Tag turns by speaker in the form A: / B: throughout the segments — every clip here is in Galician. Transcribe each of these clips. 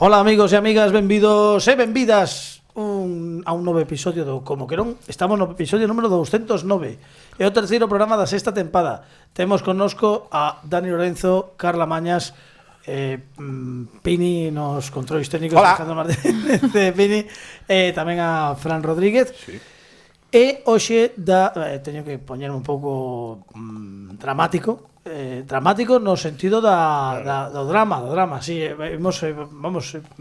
A: Hola amigos e amigas, benvidos e benvidas a un novo episodio do Como que non. Estamos no episodio número 209. É o terceiro programa da sexta tempada. Temos connosco a Dani Lorenzo, Carla Mañas, Pini nos controles técnicos.
B: Hola.
A: Alejandro Martínez de Pini, tamén a Fran Rodríguez.
B: Sí.
A: E hoxe teño que poñerme un pouco dramático. Dramático no sentido do drama, sí,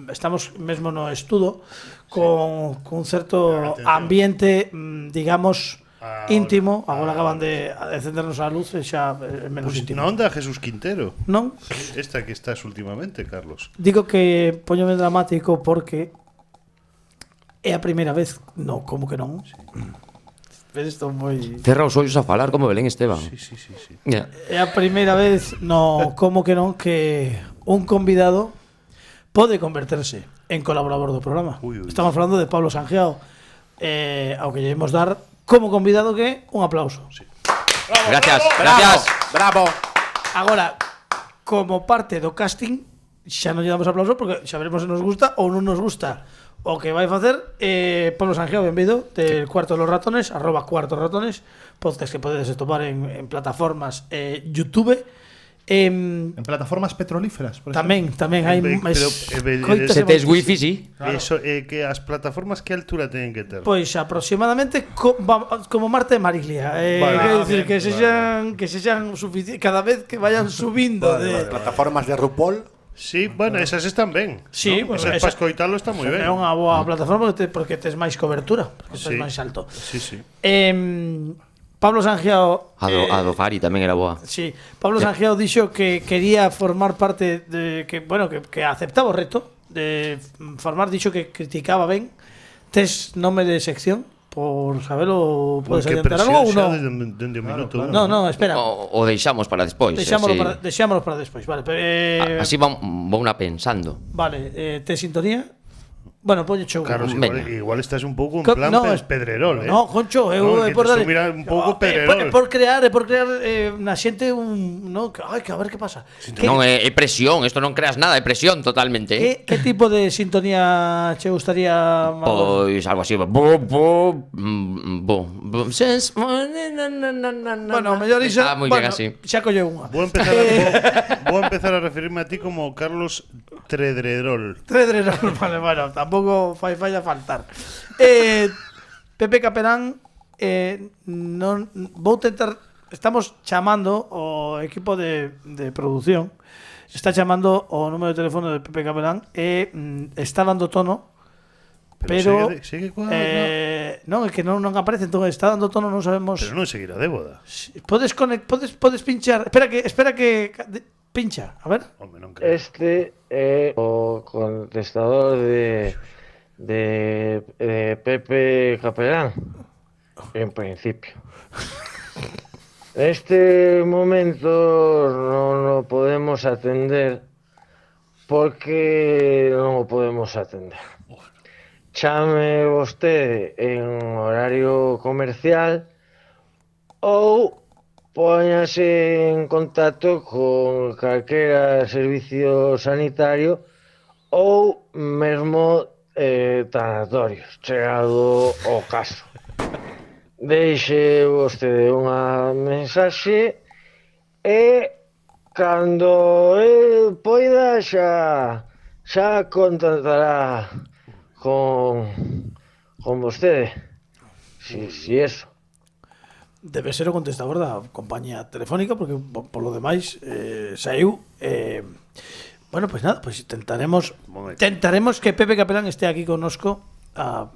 A: estamos mesmo no estudo con un certo ambiente, digamos, íntimo. Agora acaban de encendernos a luz e xa é menos íntimo.
B: Non da Jesús Quintero.
A: Non?
B: Esta que estás últimamente, Carlos.
A: Digo que poñome dramático porque é a primeira vez, no, como que non? Sí. Estou moi...
C: Cerra os ollos a falar como Belén Esteban.
B: Sí.
C: Yeah.
A: É a primeira vez no como que non que un convidado pode converterse en colaborador do programa.
B: Uy.
A: Estamos falando de Pablo Sangiao, ao que lle imos dar como convidado que un aplauso.
B: Sí.
C: Gracias,
B: bravo,
C: gracias.
B: Bravo.
A: Agora, como parte do casting, xa non lle damos aplauso porque xa veremos se nos gusta ou non nos gusta o que vai facer. Pablo Sangiao, benvido del Cuarto de los Ratones, @cuartoratones, podcast que podedes topar en plataformas YouTube,
D: en plataformas petrolíferas, por
A: tamén hai
C: Se tes wifi, sí.
B: Claro. Eso, que as plataformas que altura teñen que ter?
A: Pois aproximadamente como Marta e Mariglia, quero dicir que sexan suficientes cada vez que vayan subindo de
E: plataformas de RuPaul.
B: Sí, bueno, esas están ben.
A: Sí,
B: ¿no?
A: pues
B: esas para escoitalo está moi ben.
A: É unha boa plataforma porque tes máis cobertura, porque tes máis alto.
B: Sí.
A: Pablo Sangiao,
C: A do Fari tamén era boa.
A: sí, Pablo Sangiao dixo que quería formar parte de que aceptaba o reto de formar, dixo que criticaba ben. Tes nome de sección? Por saberlo, podes adiantar algo ou non?
B: Dende un minuto.
A: No, espera.
C: O deixamos para despois.
A: Deixámoslo para despois, vale.
C: Así vou na pensando.
A: Vale, tes sintonía? Bueno, poñe show.
B: Carlos, igual estás un pouco en plan pedrerol,
A: No, Concho,
B: no, por dar un pouco pedrerol.
A: Por crear na xente que a ver que pasa.
C: Non é presión, isto non creas nada, é presión totalmente.
A: Que tipo de sintonía che gustaría?
C: Pois algo así. Bueno,
A: mellor iso.
C: Moi ben así.
A: Xa colle unha.
B: Vou empezar a referirme a ti como Carlos Tredrerol.
A: Tredrerol, vale, bueno, tampouco fai falla faltar. Pepe Capelán, non vou tentar, estamos chamando o equipo de produción, está chamando o número de teléfono de Pepe Capelán e está dando tono, pero
B: segue
A: non, é que non aparece, entón está dando tono, non sabemos.
B: Pero non seguirá de boda.
A: Podes pinchar. Espera que pincha, a ver.
B: Home, non creo.
F: Este é o contestador de Pepe Capelán, en principio. Neste momento non o podemos atender porque non o podemos atender. Chame vostede en horario comercial ou póñase en contacto con calquera servicio sanitario ou mesmo tanatorios, chegado o caso. Deixe vostede unha mensaxe e cando el poida xa contactará con vostede. Si eso.
A: Debe ser o contestador da compañía telefónica porque por lo demais saiu. Bueno, pues nada, pues tentaremos que Pepe Capelán esté aquí connosco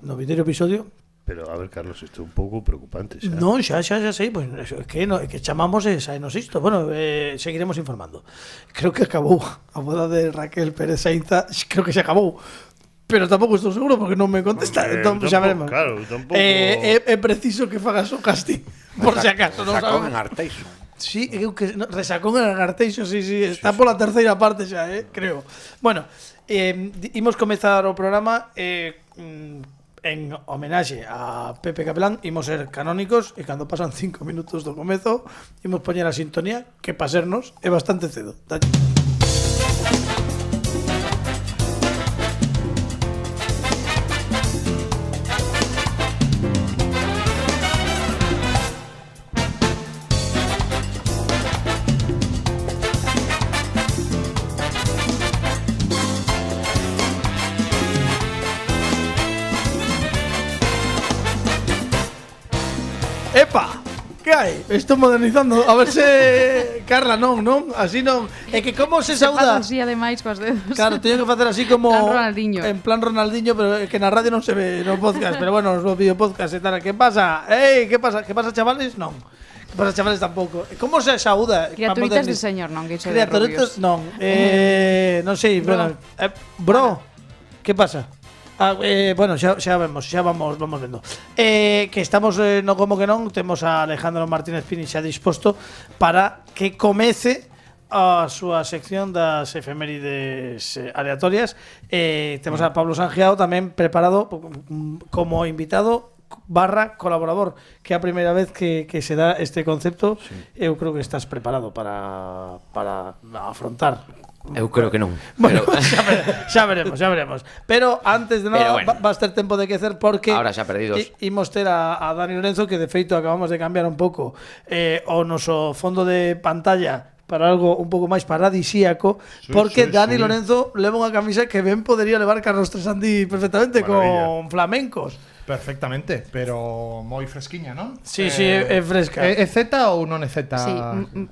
A: no vindeiro episodio.
B: Pero a ver, Carlos, isto é un pouco preocupante xa.
A: Non, xa sei, pues que chamamos e saenos isto. Bueno, seguiremos informando. Creo que acabou a boda de Raquel Pérez Sainza, creo que se acabou. Pero tampouco estou seguro porque non me contesta. Entón, xa veremos.
B: Claro, tampouco.
A: É preciso que fagas o casting, por si acaso.
E: Sacón en Arteixo.
A: Sí, resacón en Arteixo, sí, está pola terceira parte xa, creo. Bueno, imos comezar o programa en homenaxe a Pepe Capelán. Imos ser canónicos e cando pasan 5 minutos do comezo imos poñer a sintonía que pa sernos é bastante cedo. Epa! Que hai? Estou modernizando. A ver se... Carla, non? Así non. É que como se sauda...
G: Así, ademais, cos dedos.
A: Claro, teño que facer así como...
G: En plan Ronaldinho.
A: En plan Ronaldinho, pero é que na radio non se ve no podcast. Pero bueno, nos vídeo podcast e tal. Que pasa? Ei, que pasa? Que pasa, chavales? Non. Que pasa, chavales, tampouco. Como se sauda?
G: Criaturitas de señor, non? Que iso de
A: Criaturitas,
G: rubios.
A: non. Non sei, bueno. Bro, que pasa? Bueno, xa vemos, xa vamos vendo. Que estamos no como que non, temos a Alejandro Martínez Pini xa disposto para que comece a súa sección das efemérides aleatorias. Temos a Pablo Sangiao tamén preparado como invitado / colaborador, que é a primeira vez que se dá este concepto. Eu creo que estás preparado para afrontar.
C: Eu creo que non.
A: Bueno,
C: Pero
A: xa veremos. Pero antes de nada,
C: Pero bueno.
A: vas ter tempo de quecer porque
C: Ahora xa perdidos.
A: Imos ter a Dani Lorenzo, que de feito acabamos de cambiar un pouco o noso fondo de pantalla para algo un pouco máis paradisíaco, porque Dani Lorenzo leva unha camisa que ben podería levar Carlos Tresandi perfectamente.
B: Maravilla.
A: Con flamencos.
D: Perfectamente, pero moi fresquiña, non?
A: Sí, é fresca.
D: É Z ou non é Z?
G: Sí,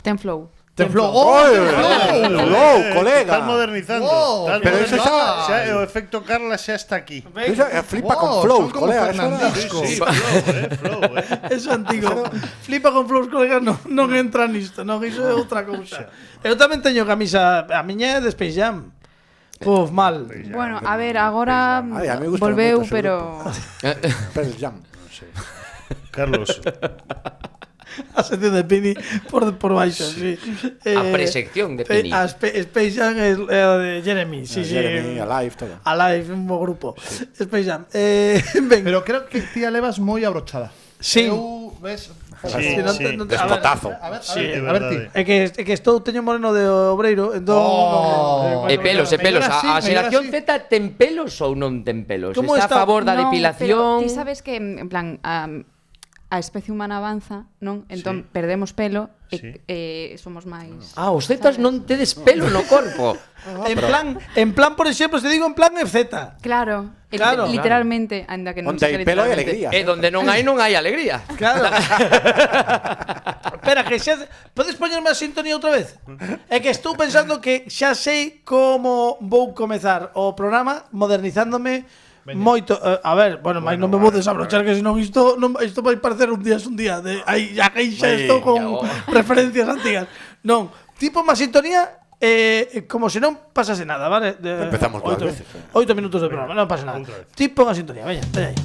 G: ten flow.
D: Ten flow.
E: Hello, colega.
B: Estás modernizando.
D: Wow,
B: Estás
E: pero ese
B: modernizando.
D: xa-
B: O efecto Carla xa está aquí.
E: Esa, flipa con
D: Wow,
E: flow,
D: son como
E: colega. Eso
D: Fernandisco.
B: Sí, flow.
A: Eso antigo. Flipa con flores, colega, non entra nisto, non, iso é outra cousa. Eu tamén teño camisa, a miña é de Space Jam. Puf, mal.
G: Bueno, a ver, agora
E: Ai, a mí me gusta
G: volveu,
E: moito ese
G: pero...
E: Pearl Jam. Non sei.
B: Carlos,
A: A sección de Pini por baixo, sí.
C: A presección de Pini.
A: Space Jam é o de Jeremy, sí.
E: Jeremy, Alive, todo.
A: Alive, un bo grupo. Space Jam. Ben,
D: Pero creo que ti a levas moi abrochada.
A: Sí.
D: Eu, ves?
B: Sí,
A: non
B: sí.
A: te- non te-
E: Despotazo.
D: A ver,
B: Sí, de
D: a ver ti.
B: verdade.
A: É que estou teño moreno de obreiro, entón
C: E pelos.
D: Mellor así,
C: A
D: mellor
C: xeración
D: así.
C: Z ten pelos ou non ten pelos?
A: Como
C: Está
A: está?
C: a favor da
G: Non,
C: depilación?
G: Pero ti sabes que, en plan, a especie humana avanza, non? Entón, perdemos pelo
B: Sí.
G: e somos máis...
C: Ah, os Zetas non tedes pelo no corpo.
A: en plan, por exemplo, se digo en plan é Z.
G: Claro,
A: Claro.
G: literalmente, ainda que non
E: Onde hai
G: sexa
E: pelo hai
G: literalmente.
E: alegría.
C: E donde non hai alegría.
A: Claro. Espera, que xa... Podes poñerme a sintonía outra vez? É que estou pensando que xa sei como vou comezar o programa modernizándome moito. A ver, bueno, máis non me vou desabrochar, que senón isto vai parecer un día de aí xa estou con referencias antigas. Non, tipo má sintonía como se non pasase nada, vale?
E: Empezamos dúas veces.
A: 8 minutos de programa, non pasa nada.
B: Outra vez.
A: Tipo unha sintonía, veña aí.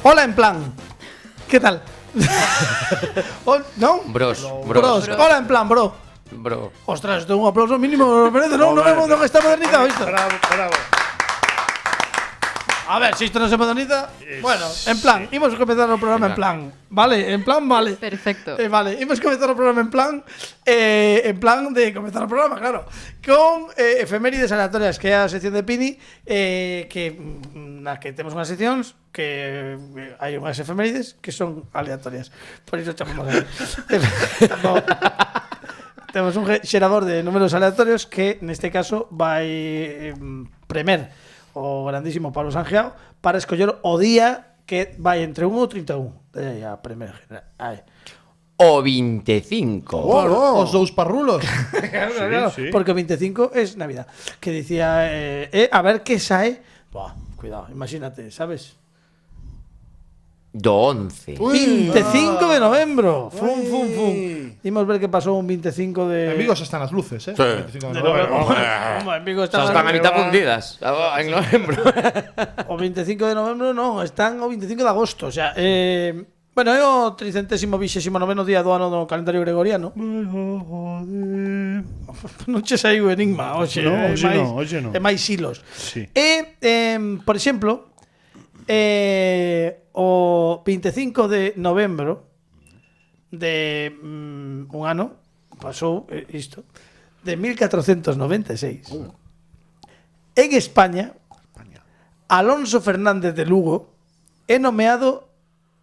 A: Hola, en plan. ¿Qué tal? ¿No?
C: Bros.
A: Hola, en plan, bro.
C: Bro.
A: Ostras, esto es un aplauso mínimo, me merece. No vemos dónde está modernizado esto.
B: bravo.
A: A ver, si esto no se moderniza. Bueno, en plan, íbamos a comenzar el programa en plan. Vale, en plan, vale.
G: Perfecto.
A: Vale, íbamos a comenzar el programa en plan de comenzar el programa, claro. Con efemérides aleatorias, que é a sección de Pini, na que temos unhas seccións que hai unhas efemérides que son aleatorias. Por iso chamamos a temos un xerador de números aleatorios que neste caso vai premer o grandísimo Pablo Sangiao para escoller o día que vai entre 1 ou 31. A primeira general.
C: O 25.
D: Os dous parrulos.
A: Claro,
B: sí.
A: porque o 25 es Navidad. Que dicía, a ver que sae. Buah, cuidado, imagínate, ¿sabes?
C: Do 11.
A: 25 de novembro. Fum. Imos ver que pasou un 25 de...
D: En Vigo xa están as luces,
E: Sí.
D: 25
A: de
D: de novembro.
A: novembro. En Vigo
C: Están
A: están
C: a mitad fundidas. En novembro.
A: o 25 de novembro, non, están o 25 de agosto, o sea, bueno, é o 329º día do ano do calendario gregoriano. Non che saiu enigma, hoxe,
B: No, hoxe non.
A: É máis hilos.
B: Sí.
A: E, por exemplo, o 25 de novembro de un ano pasou isto de 1496. En España, Alonso Fernández de Lugo é nomeado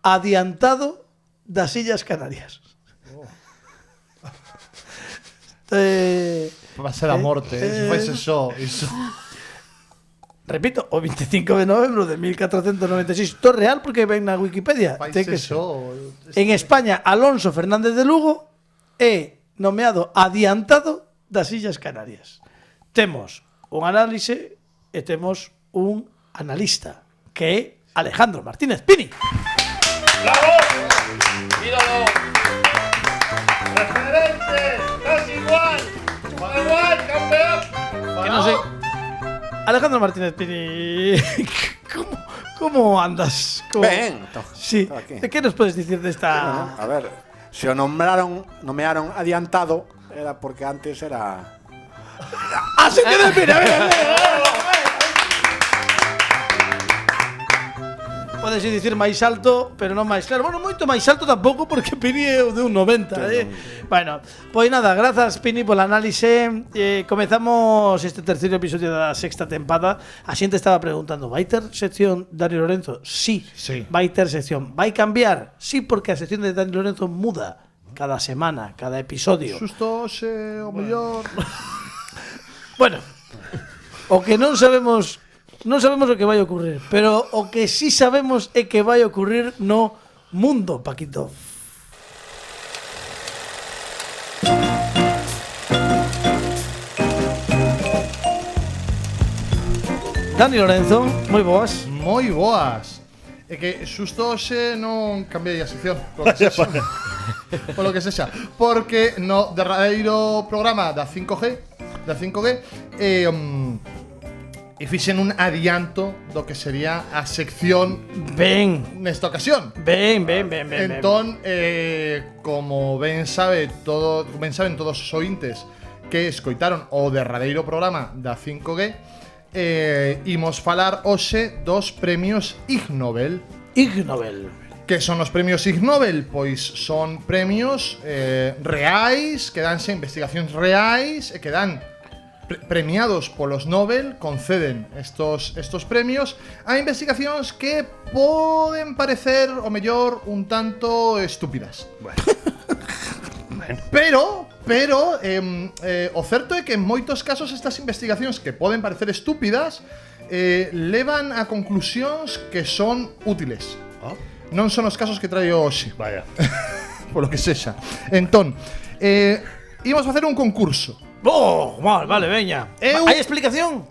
A: adiantado das Illas Canarias.
D: Va a ser a morte, se fais eso.
A: Repito, o 25 de novembro de 1496. Isto é real porque ven na Wikipedia.
D: Fais
A: Ten que ser.
D: eso.
A: En España, Alonso Fernández de Lugo é nomeado adiantado das Illas Canarias. Temos un análise e temos un analista, que é Alejandro Martínez Pini.
B: ¡Bravo! ¡Ídolo! ¡Referente! ¡Casi igual! ¡Igual, campeón!
A: Que non sei. Alejandro Martínez Pini, ¿cómo andas?
E: Ben,
A: Sí.
E: estaba aquí.
A: ¿Qué nos puedes decir de esta?
E: A ver, se o nomearon adiantado era porque antes era...
A: ¡Ah, se queda Pini! A ver. Podes dicir máis alto, pero non máis claro. Bueno, moito máis alto tampouco, porque Pini é o de un 90, Bueno, pois nada, grazas Pini pola análise. Comezamos este terceiro episodio da sexta tempada. A xente estaba preguntando, vai ter sección Dani Lorenzo? Sí, vai ter sección. Vai cambiar? Sí, porque a sección de Dani Lorenzo muda cada semana, cada episodio.
D: Susto, o mellor.
A: Bueno, o que non sabemos o que vai ocurrir, pero o que sí sabemos é que vai ocurrir no mundo, Paquito. Dani Lorenzo, moi boas.
D: Moi boas. É que xusto hoxe non cambiei a sección, polo que sexa. Polo que sexa, porque no derradeiro programa da 5G, e fixen un adianto do que sería a sección
A: Ben,
D: nesta ocasión.
A: ben.
D: Entón, como ben saben todos os ointes que escoitaron o derradeiro programa da 5G, imos falar hoxe dos premios Ig Nobel.
A: Ig Nobel.
D: Que son os premios Ig Nobel? Pois son premios reais, que danse investigacións reais e que dan premiados polos Nobel, conceden estos premios a investigacións que poden parecer o mellor un tanto estúpidas. Pero o certo é que en moitos casos estas investigacións que poden parecer estúpidas levan a conclusións que son útiles. Non son os casos que traio hoxe.
B: Vaya.
D: Polo que sexa. Entón, imos facer un concurso.
A: Oh, vale, veña. Hai explicación?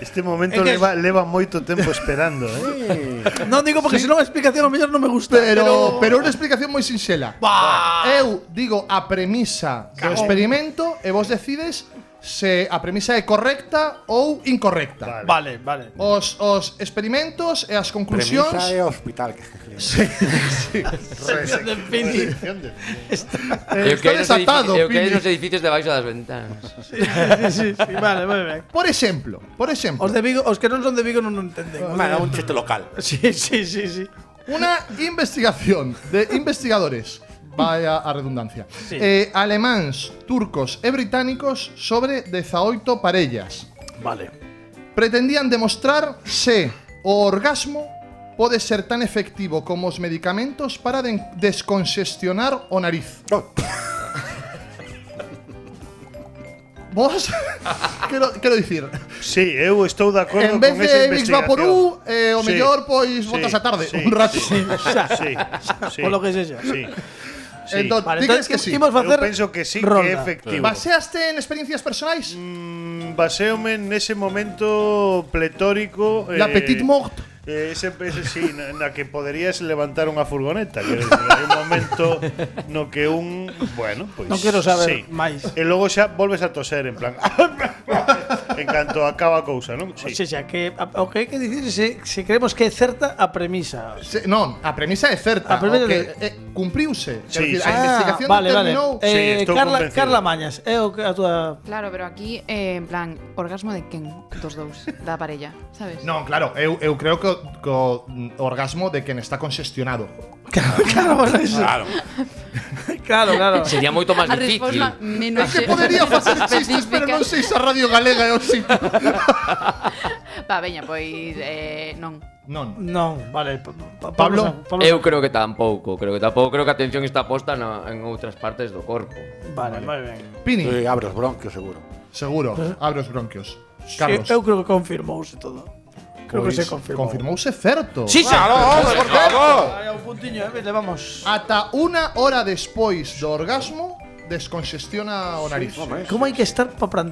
B: Este momento
A: É que
B: leva moito tempo esperando,
A: Non digo porque se non a explicación a mellor non me gusta.
D: Pero unha explicación moi sinxela.
A: Bah.
D: Eu digo a premisa do experimento e vos decides se a premisa é correcta ou incorrecta.
A: Vale.
D: Os experimentos e as conclusións.
E: Premisa e hospital.
D: Sí.
A: Sección de Pini.
D: Está desatado,
C: Eu que hai
D: Pini.
C: nos edificios debaixo das ventanas.
A: Sí, vale, moi ben.
D: Por exemplo,
A: Os de Vigo, os que non son de Vigo non entenden.
E: Un chiste local.
A: Sí.
D: una investigación de investigadores, vaya a redundancia,
A: Sí.
D: alemáns, turcos e británicos sobre 18 parellas.
A: Vale.
D: Pretendían demostrar se o orgasmo pode ser tan efectivo como os medicamentos para descongestionar o nariz. Vos? quero dicir,
B: Sí, eu estou de acordo
D: en vez
B: con esa
D: de Mix Vaporú, o
B: Sí,
D: mellor pois
B: sí,
D: botas a tarde,
B: sí,
D: un rato.
B: Sí.
A: Por lo que sexa.
B: Sí.
D: Entón,
A: Vale,
D: ti crees
A: entonces
D: que sí?
A: imos
B: Eu
A: facer
B: penso que sí,
A: rolda.
B: que é efectivo.
D: Baseaste en experiencias personais?
B: Baseome nese momento pletórico.
D: La petite morte.
B: Ese sí, na que poderías levantar unha furgoneta. Quero dicir, hai un momento no que bueno, pois
A: Non quero saber
B: sí.
A: máis.
B: E logo xa volves a toser en plan en canto acaba a cousa, non?
A: O sea, que o que hai que dicir é se creemos que é certa a premisa.
D: Non, a premisa é certa.
A: A premisa
D: o que cumpriuse.
B: Sí,
D: Quero dicir,
B: sí.
D: a investigación
A: vale.
D: determinou.
B: Sí, estou convencido.
A: Carla Mañas, é o que a túa.
G: Claro, pero aquí, en plan, orgasmo de quen dos dous, da parella, sabes?
D: Non, claro, eu creo que o orgasmo de quen está congestionado.
A: Claro, bueno, eso.
H: Claro.
A: Claro.
C: Sería moito máis
G: A
C: difícil.
G: resposta menos
D: Que podería facer chistes, pero non sei se a Radio Galega é o sitio.
G: Va, veña, pois non.
A: Non, vale.
D: Pablo?
C: Eu creo que tampouco. Creo que a atención está posta en outras partes do corpo.
A: Vale, moi ben.
D: Pini,
E: Sí, abre os bronquios, seguro.
D: seguro, abre os bronquios.
A: Sí,
D: Carlos,
A: eu creo que confirmouse todo. Creo que se confirmou.
D: Confirmouse certo.
A: Sí,
H: Claro, hombre, por favor.
A: Hai un puntiño, le vamos.
D: Ata unha hora despois do orgasmo, descongestiona o nariz.
A: ¿Cómo hay que estar para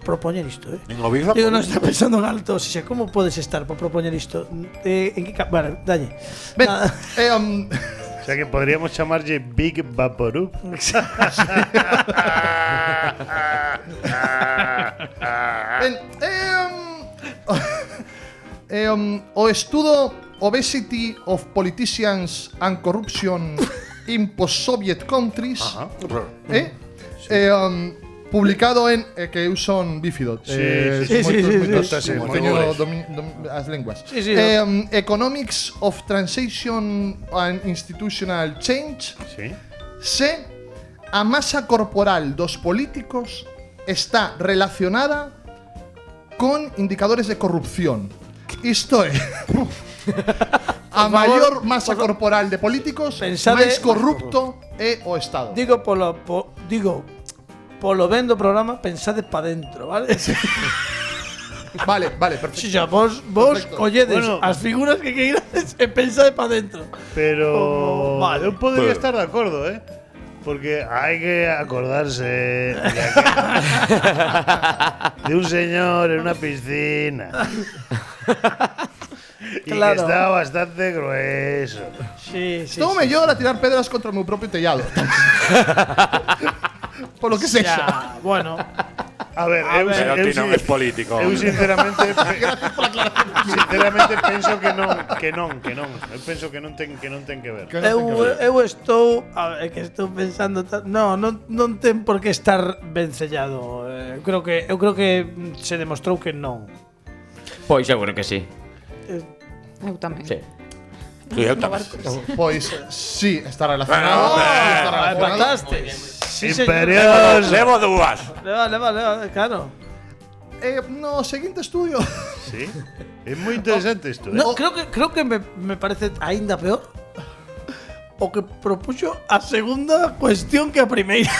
A: propoñer isto,
E: Nin o Biza.
A: Digo, non está pensando en alto, si xa, como podes estar para propoñer isto? En que vale, dalle.
D: Ben,
A: Nada.
B: O sea que podríamos chamarlle Big Vaporub.
D: ben, o estudo Obesity of Politicians and Corruption in Post-Soviet Countries publicado en que eu son bífido.
B: Sí. Nótase
D: Teño
B: moi
D: as linguas.
A: Sí.
D: Economics of Transition and Institutional Change.
B: Sí.
D: Se a masa corporal dos políticos está relacionada con indicadores de corrupción. Isto é a maior masa corporal de políticos,
A: Pensade-
D: máis corrupto é o Estado.
A: Digo polo ben do programa, pensade pa dentro, vale?
D: Vale, perfecto.
A: Si xa, vos
D: Perfecto.
A: colledes
B: Bueno.
A: as figuras que queirades e pensade pa dentro.
B: Pero
A: Vale.
B: eu podría estar de acordo, porque hai que acordarse de un señor en una piscina. Y
A: Claro.
B: que está bastante grueso.
A: Sí.
D: Estou mellor a tirar pedras contra o meu propio tellado. Por lo que sexa.
A: Ya, bueno.
B: A ver,
H: Pero ti non es político.
B: Eu sinceramente penso que non. Eu penso que non ten que ver.
A: Eu estou pensando non ten por que estar vencellado. Eu creo que se demostrou que non.
C: Pois seguro que sí.
G: Eu tamén.
C: Sí.
H: Sí, eu tamén.
D: Pois sí, está relacionado. Está relacionado.
A: Empataste. Sí,
B: Imperioso.
H: Levo dúas.
A: Leva, claro.
D: No seguinte estudio.
B: Sí. É moi interesante isto,
A: No, creo que me parece aínda peor o que propuxo a segunda cuestión que a primeira.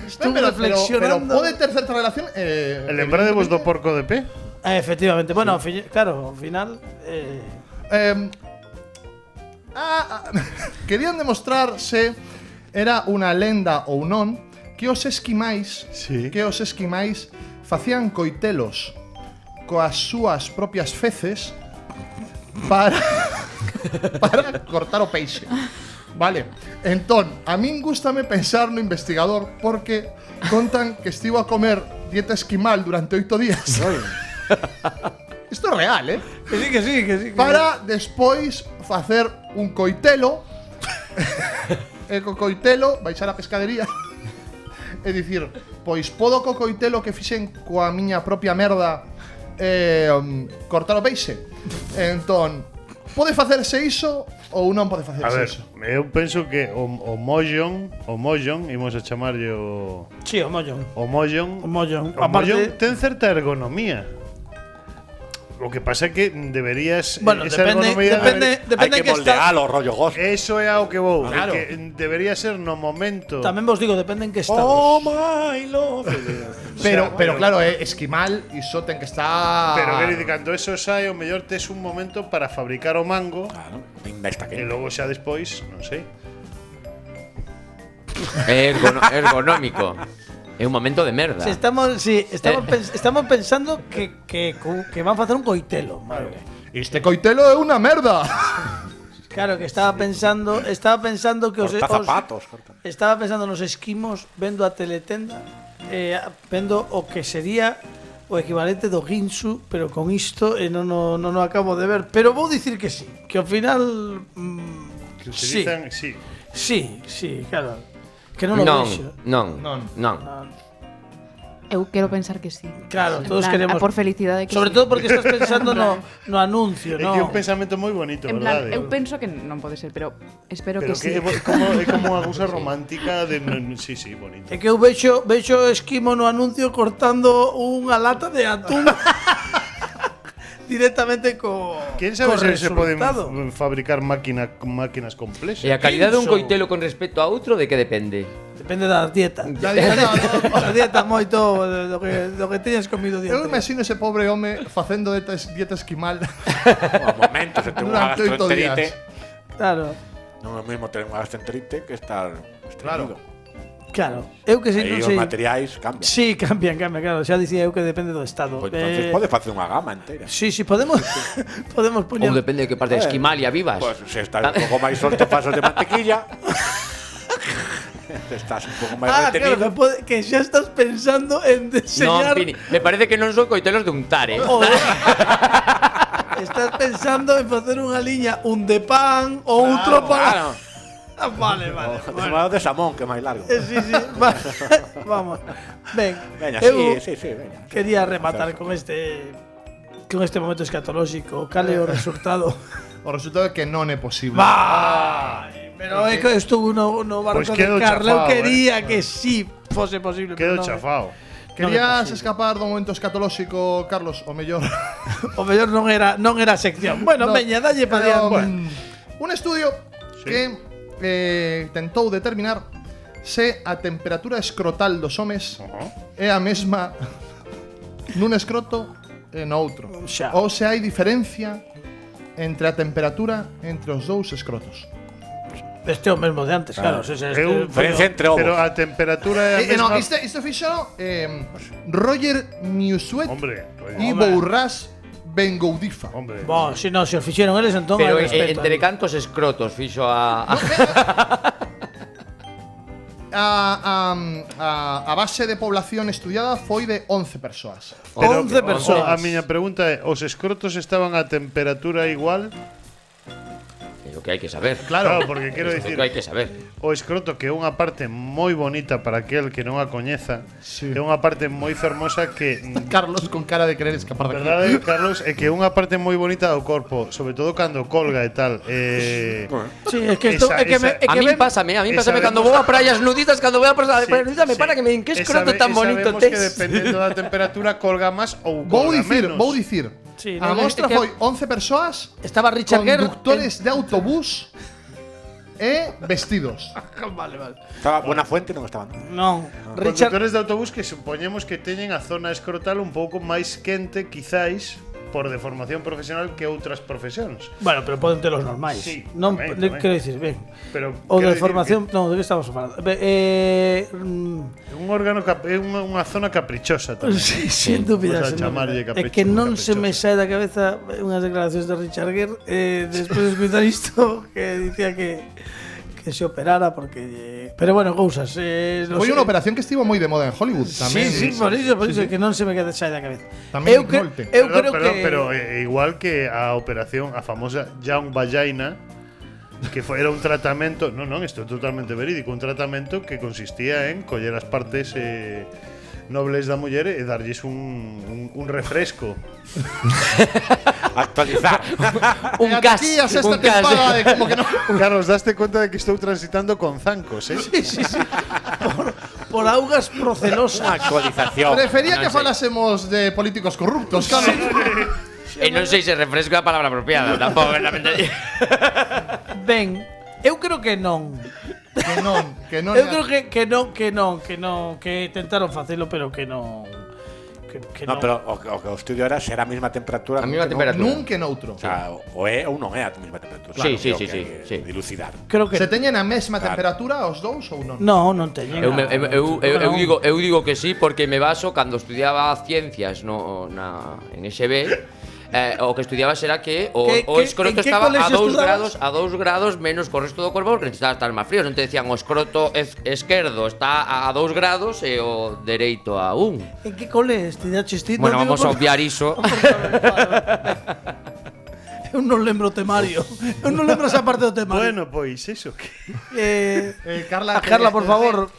A: Estuve
D: pero
A: reflexionando.
D: pode ter certa relación.
B: Lembradevos do porco de pé?
A: Efectivamente, bueno, claro, ao final
D: querían demostrar se era unha lenda ou non que os esquimais facían coitelos coas súas propias feces para cortar o peixe. Vale. Entón, a min gústame pensar no investigador porque contan que estivo a comer dieta esquimal durante 8 días. Isto é real,
A: que sí.
D: Para despois facer un coitelo e co coitelo baixar a pescadería e dicir, pois podo co coitelo que fixen coa miña propia merda cortar o peixe. Entón, pode facerse iso ou non pode
B: A
D: facerse
B: ver,
D: iso?
B: eu penso que o mollón, imos a chamarlle o
A: Sí, o mollón.
B: mollón.
A: O mollón.
B: O mollón ten certa ergonomía. O que pasa é que deberías
A: Bueno,
B: esa
A: depende
H: Hai que
A: que está.
H: moldealo, rollo gozo.
B: Eso é ao que vou,
D: Claro.
B: que debería ser no momento.
A: Tamén vos digo, depende en que estado.
H: Oh my love.
D: Pero claro, esquimal, iso ten que estar.
B: Pero que cando eso sai, o mellor tes un momento para fabricar o mango
H: Claro, investa
B: e
H: que.
B: logo xa despois, non sei.
C: Ergonómico. É un momento de merda.
A: Estamos pensando que van a facer un coitelo. Vale.
D: Este coitelo é unha merda.
A: Claro, que estaba pensando que
H: Corta zapatos.
A: estaba pensando nos esquimos vendo a teletenda vendo o que sería o equivalente do Ginsu, pero con isto non o acabo de ver, pero vou dicir que sí, que ao final
B: Que
A: sí.
B: utilizan, sí.
A: Sí, claro. Que non o vexo.
C: Non.
G: Eu quero pensar que sí.
A: Claro,
G: En
A: todos
G: plan,
A: queremos.
G: a por felicidade que
A: Sobre
G: sí.
A: todo porque estás pensando no anuncio,
B: É que é un
A: no.
B: pensamento moi bonito,
G: En plan,
B: verdade?
G: eu penso que non pode ser, pero espero
B: Pero
G: que sí.
B: é como unha cousa romántica de sí, bonito.
A: É que eu vexo Esquimo no anuncio cortando unha lata de atún directamente
B: Quién sabe se poden
A: resultado.
B: fabricar máquinas complexas.
C: E a calidade dun
A: Pinso.
C: coitelo con respecto a outro, de que depende?
A: Depende da dieta.
D: La dieta,
A: A dieta moito do que teñas comido
D: Eu
A: dieta.
D: imagino ese pobre home facendo dieta esquimal.
H: Un momento, se ten unha
D: Durante 8
H: gastroenterite,
D: días.
A: Claro,
H: non é o mesmo ter unha gastroenterite que estar estreñido.
A: claro. Eu que sei,
H: Aí
A: non
H: os
A: sei.
H: materiais cambian.
A: Sí, cambian, claro. Xa dicía eu que depende do estado.
H: Pois entonces pode facer unha gama entera.
A: Sí, podemos podemos
C: Ou
A: poñer.
C: depende de que parte de Esquimalia vivas.
H: Pois se estás un pouco máis solto pasos de mantequilla. Estás un pouco máis
A: Claro,
H: retenido.
A: que xa estás pensando en
C: Non,
A: diseñar.
C: Pini, me parece que non son coitelos de untar,
A: o- Estás pensando en facer unha liña un de pan ou outro para. Vale.
H: Bueno. De Samón, que é máis largo.
A: Sí. Vamos. Ben.
H: Veña,
A: eu
H: sí, veña.
A: quería rematar con este momento escatolóxico. Cal é o resultado?
D: O resultado é que non é posible.
A: Pero é que estuvo no barco
B: Pois
A: de
B: quedo
A: Carla. Eu
B: chafao,
A: quería que sí fose posible.
B: Quedo
A: pero non.
B: chafao.
D: Querías escapar do momento escatolóxico, Carlos, o mellor.
A: O mellor non era sección. Bueno,
D: No,
A: veña, dalle para
D: pero,
A: diante.
D: Un estudio que tentou determinar se a temperatura escrotal dos homes é a mesma nun escroto e no outro.
A: Xa.
D: Ou se hai diferencia entre a temperatura entre os dous escrotos.
A: Este é o mesmo de antes, claro.
H: Diferencia entre ovos.
B: Pero a temperatura é a
D: No,
B: mesma.
D: isto fixo Roger Musuet
B: Hombre,
D: e Bourras Bengoudifa.
B: hombre.
A: Bo, se non se o fixeron eles, entón
C: Pero
A: hai respeto.
C: entre cantos escrotos fixo a
D: A base de población estudiada foi de 11 persoas.
B: Pero,
A: 11 persoas.
B: A miña pregunta é, os escrotos estaban a temperatura igual?
C: É o que hai que saber.
B: Claro, porque quero
C: É o
B: dicir,
C: que hai que saber.
B: o escroto que é unha parte moi bonita para aquel que non a coñeza,
D: Sí.
B: é unha parte moi fermosa que
D: Carlos con cara de querer escapar de aquí.
B: verdade, Carlos, é que é unha parte moi bonita do corpo, sobre todo cando colga e tal.
A: Sí, é que isto
B: Esa-
A: é que
B: esa-
C: A mí pásame cando vou a praias nudistas, cando vou a praias nudistas, me para que me din que escroto tan bonito
B: tes. Que
C: tes.
B: dependendo da temperatura colga máis ou
D: Vou
B: colga
D: dicir,
B: menos.
D: vou dicir.
A: Sí,
D: A
A: no,
D: mostra
A: é que-
D: foi 11 persoas,
A: Estaba Richard Gere.
D: conductores de autobús e vestidos.
A: Vale.
H: Estaba Buena Fuente, non estaba.
A: Non, Richard.
B: Conductores de autobús que supoñemos que teñen a zona escrotal un pouco máis quente, quizáis, por deformación profesional que outras profesións.
A: Bueno, pero poden ter os normais.
B: Sí,
A: Non,
B: tamén.
A: quero dicir, ben.
B: Pero
A: O
B: quero
A: de
B: dicir
A: formación, non, de que estamos falando?
B: É un órgano é unha zona caprichosa tamén.
A: Sí, sin dúbida.
B: Vamos a
A: sin
B: chamarlle
A: dúbida. É
B: capricho,
A: que non se me
B: caprichosa.
A: sae da cabeza unhas declaracións de Richard Gere despois de escutar isto que dicía que se operara porque pero bueno, cousas
D: Foi unha operación que estivo moi de moda en Hollywood tamén.
A: Sí, por iso que non se me queda sae da cabeza.
D: Tamén
A: Eu,
D: Nick Nolte.
A: eu creo que
B: Pero igual que a operación, a famosa Young Vagina, que era un tratamento, non, isto é totalmente verídico, un tratamento que consistía en coller as partes nobles da muller e darlles un refresco.
H: Actualizar.
C: Un
D: E
C: gas,
D: aquí a sexta
C: un gas.
D: tempada de como que non.
B: Carlos, daste conta de que estou transitando con zancos, eh?
A: sí. por augas procelosas.
H: Unha actualización.
D: Prefería
C: Non
D: que
C: sei.
D: falásemos de políticos corruptos, Carlos.
C: E non sei se refresco é a palabra apropiada, tampouco, realmente.
A: Ben, eu creo que non.
D: Que non.
A: Eu creo que tentaron facelo, pero que non. Que
H: No, pero o estudio era ser a mesma temperatura.
C: A mesma
H: nunca
C: temperatura.
D: Nun que noutro.
H: O sea, o é ou non é a mesma temperatura.
C: Sí, sí,
H: Claro,
C: sí,
H: que hai
C: sí.
H: que Dilucidar.
A: creo que
D: Se teñen a mesma
H: Claro.
D: temperatura os dous ou non?
A: non teñen.
C: Eu digo que sí porque me baso cando estudiaba ciencias en SB. O que estudiaba será que o escroto
A: en que
C: estaba a
A: colexio
C: 2 grados menos co resto do corpo porque necesitaba estar máis frío. Non te decían o escroto esquerdo está a 2 grados e o dereito a 1.
A: En que cole estudiaches ti?
C: Bueno,
A: Non digo
C: vamos a
A: por-
C: obviar iso.
A: Eu non lembro o temario. Eu non lembro esa parte do temario.
B: Bueno, pois eso que
A: A
D: Carla,
A: Carla, por favor.